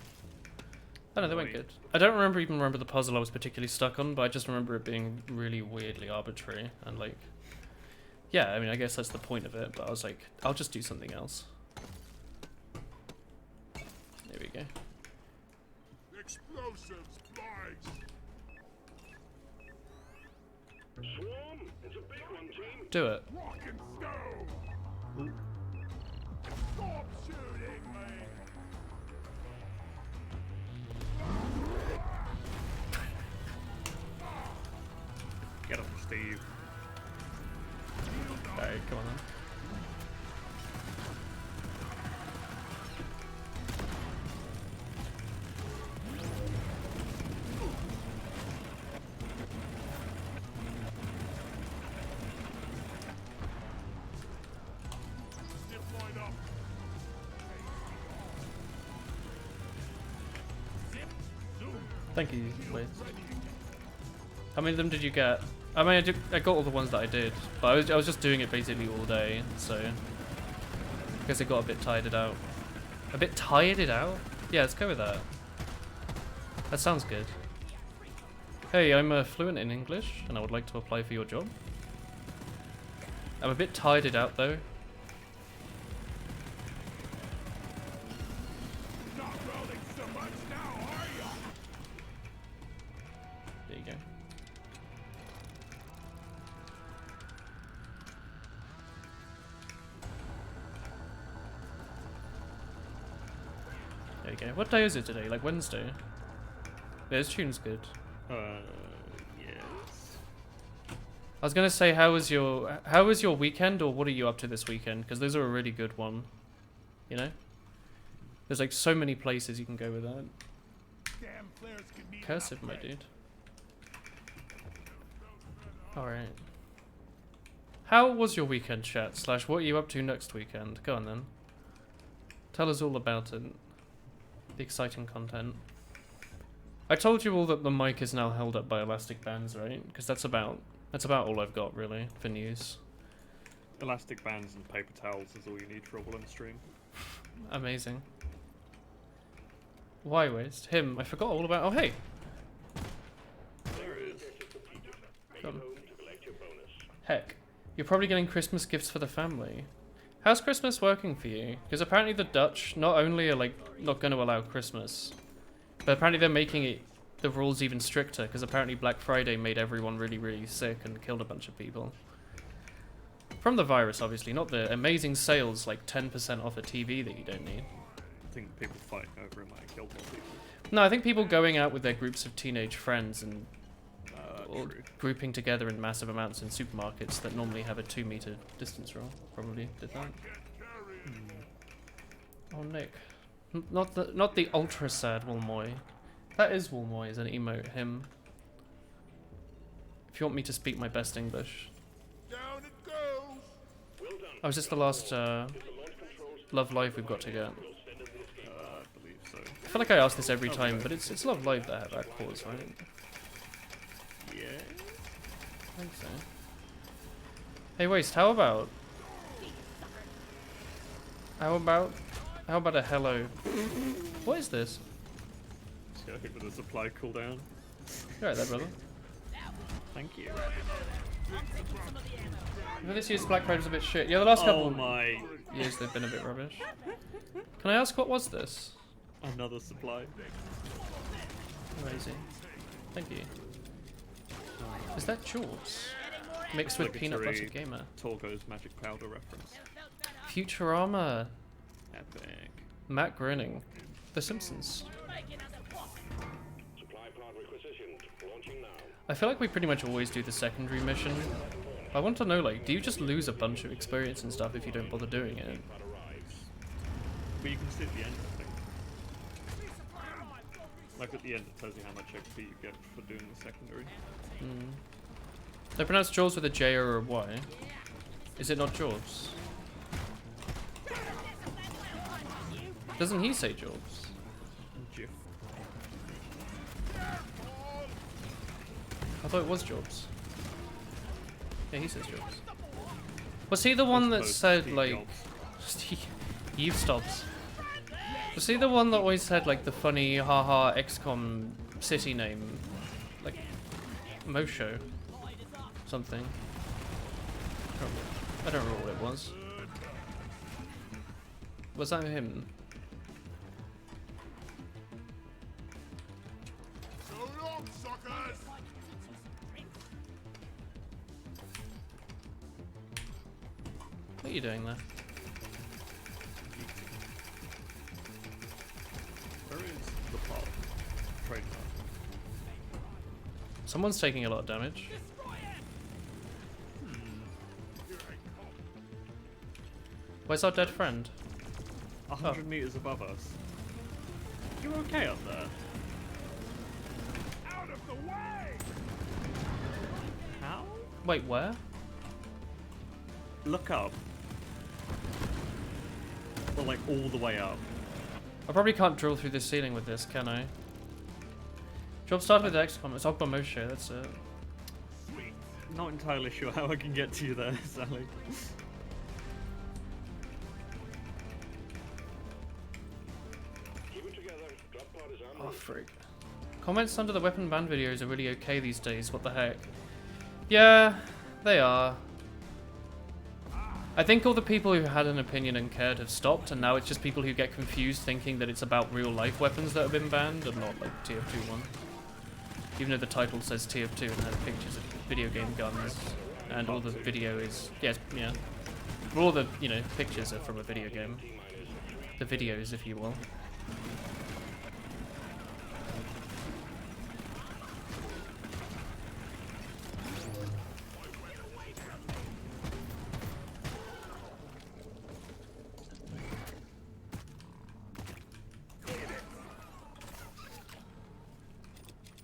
I don't know, they went good. I don't remember the puzzle I was particularly stuck on, but I just remember it being really weirdly arbitrary and like... Yeah, I mean, I guess that's the point of it, but I was like, I'll just do something else. There we go. Explosives, flies. Swarm, it's a big one, team. Do it. Rock and stone. Stop shooting me. Get him, Steve. Alright, come on then. Deployed up. Thank you, Liz. How many of them did you get? I mean, I got all the ones that I did, but I was just doing it basically all day, so I guess it got a bit tired out. A bit tired out? Yeah, let's go with that. That sounds good. Hey, I'm fluent in English, and I would like to apply for your job. I'm a bit tired out though. Not rolling so much now, are ya? There you go. There you go. What day is it today? Like Wednesday? Yeah, this tune's good. Yes. I was gonna say, how was your weekend, or what are you up to this weekend? Because those are a really good one. You know? There's like so many places you can go with that. Damn flares can meet Cursive, my my dude. Alright. How was your weekend, chat? Slash, what are you up to next weekend? Go on then. Tell us all about it. The exciting content. I told you all that the mic is now held up by elastic bands, right? Because that's about all I've got really for news. Elastic bands and paper towels is all you need for a woolen stream. Amazing. Why waste? Him, I forgot all about. Oh hey. There it is. Come. Heck, you're probably getting Christmas gifts for the family. How's Christmas working for you? Because apparently the Dutch not only are like not going to allow Christmas, but apparently they're making the rules even stricter. Because apparently Black Friday made everyone really, really sick and killed a bunch of people. From the virus, obviously, not the amazing sales like 10% off a TV that you don't need. I think people fighting over it might have killed more people. No, I think people going out with their groups of teenage friends and or True. grouping together in massive amounts in supermarkets that normally have a 2-meter distance rule probably did that. Oh, Nick. Not the ultra sad Wolmoy. That is Wolmoy as an emote, him. If you want me to speak my best English. Down it goes. Oh, is this the last Love Live we've got to get? I believe so. I feel like I ask this every time, but it's Love Live that have that pause, right? Yeah. I think so. Hey, Waste, how about a hello? What is this? Just go with the supply cooldown. You alright there, brother? Thank you. I think this year's Black Friday was a bit shit. Yeah, the last couple Oh my. years they've been a bit rubbish. Can I ask what was this? Another supply. Amazing. Thank you. Is that Jaws? Mixed with Peanut Butter Gamer. Torgo's magic powder reference. Futurama. Epic. Matt Groening. The Simpsons. Supply pod requisitioned. Launching now. I feel like we pretty much always do the secondary mission. I want to know, like, do you just lose a bunch of experience and stuff if you don't bother doing it? But you can see at the end, I think. Like at the end it tells you how much XP you get for doing the secondary. They pronounce Jaws with a J or a Y. Is it not Jaws? Doesn't he say Jaws? Jiff. I thought it was Jobs. Yeah, he says Jobs. Was he the one that said, like... Eve stops. Was he the one that always said, like, the funny haha XCOM city name? Like, Mosho? Something. I don't remember what it was. Was that him? So long, suckers. What are you doing there? Where is the pod? Trade pod. Someone's taking a lot of damage. Where's our dead friend? 100 meters above us. You're okay up there? Out of the way. How? Wait, where? Look up. Well, like all the way up. I probably can't drill through this ceiling with this, can I? Job started with XCOM. It's Ogba Moshe, that's it. Not entirely sure how I can get to you there, Sally. Keep it together. Drop pod is on. Oh, frig. Comments under the weapon ban videos are really okay these days, what the heck? Yeah, they are. I think all the people who had an opinion and cared have stopped, and now it's just people who get confused thinking that it's about real life weapons that have been banned and not like TF2 one. Even though the title says TF2 and has pictures of video game guns, and all the video is, yes, yeah. All the, you know, pictures are from a video game. The videos, if you will.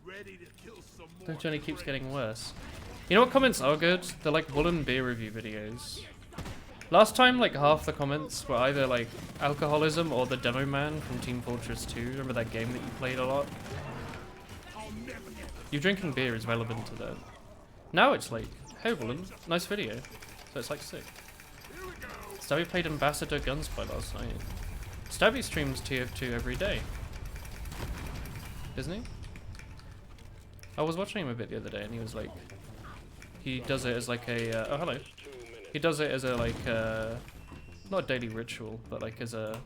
Ready to kill some more. The journey keeps getting worse. You know what comments are good? They're like woolen beer review videos. Last time, like half the comments were either like alcoholism or the demo man from Team Fortress 2. Remember that game that you played a lot? You drinking beer is relevant to that. Now it's like, hey woolen, nice video. So it's like sick. Stabby played Ambassador Gunspy last night. Stabby streams TF2 every day. Isn't he? I was watching him a bit the other day and he was like, he does it as like a, oh hello. He does it as a like, not a daily ritual, but like as a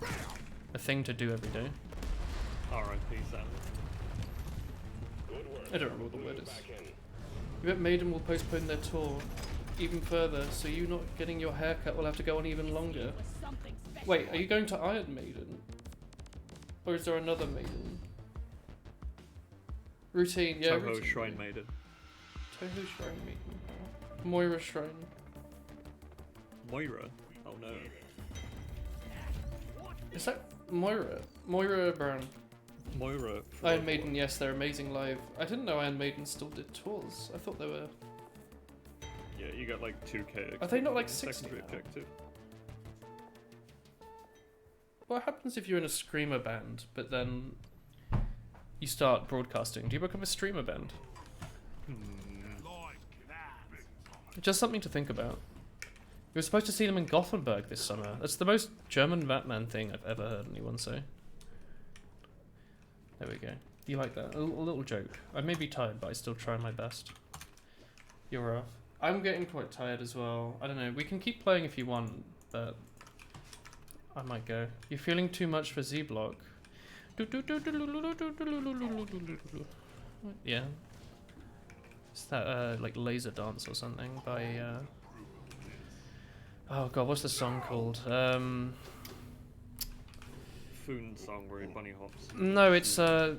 thing to do every day. R.I.P. Sam. I don't remember what the word is. I bet Maiden will postpone their tour even further, so you not getting your haircut will have to go on even longer. Wait, are you going to Iron Maiden? Or is there another Maiden? Routine, yeah. Toho routine. Shrine Maiden. Toho Shrine Maiden. Moira Shrine. Moira? Oh no. Is that Moira? Moira Byrne. Moira. Iron Maiden, yes, they're amazing live. I didn't know Iron Maiden still did tours. I thought they were... Yeah, you got like 2k. Are they not like 60 secondary now? objective. What happens if you're in a screamer band, but then you start broadcasting? Do you become a streamer band? Just something to think about. You were supposed to see them in Gothenburg this summer. That's the most German Batman thing I've ever heard anyone say. There we go. You like that? A little joke. I may be tired, but I still try my best. You're off. I'm getting quite tired as well. I don't know. We can keep playing if you want, but I might go. You're feeling too much for Z-Block. Yeah. It's that like laser dance or something by oh god, what's the song called? Foon song where he bunny hops. No, it's De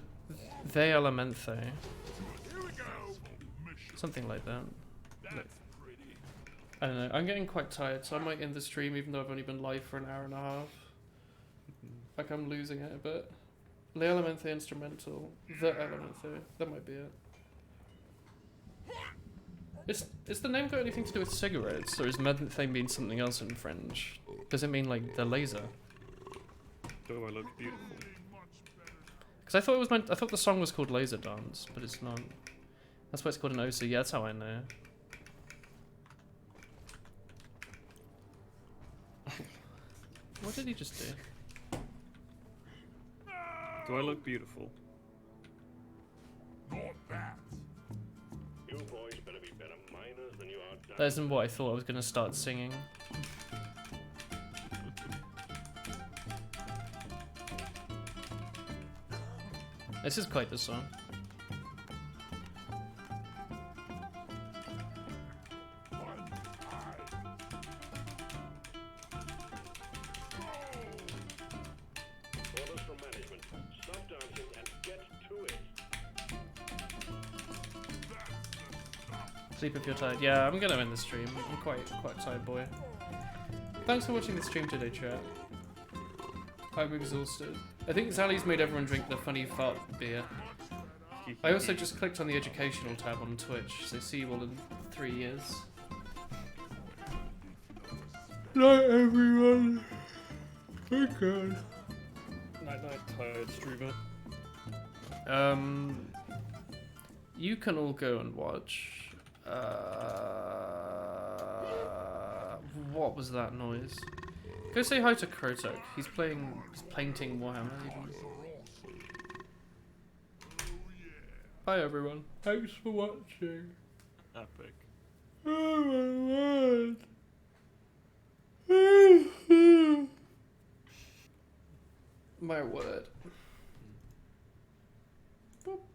Elementhe. Something like that. Look. I don't know. I'm getting quite tired, so I might end the stream even though I've only been live for an hour and a half. Like I'm losing it a bit. Le Elementhe instrumental. The Elementhe. That might be it. Is the name got anything to do with cigarettes, or is menthe mean something else in French? Does it mean like the laser? Do I look beautiful? Because I thought it was meant. I thought the song was called Laser Dance, but it's not. That's why it's called an OC. Yeah, that's how I know. What did he just do? Do I look beautiful? Not that. You boys better be better miners than you are. That isn't what I thought I was gonna start singing. This is quite the song. Orders from management. Stop dancing and get to it. Sleep if you're tired. Yeah, I'm gonna end the stream. I'm quite a tired boy. Thanks for watching the stream today, chat. I'm exhausted. I think Sally's made everyone drink the funny fart beer. I also just clicked on the educational tab on Twitch, so see you all in 3 years. Night, everyone. Oh god. Night, tired streamer. You can all go and watch. What was that noise? Go say hi to Krotok. He's painting Warhammer. Bye everyone. Thanks for watching. Epic. Oh my word. My word. Boop.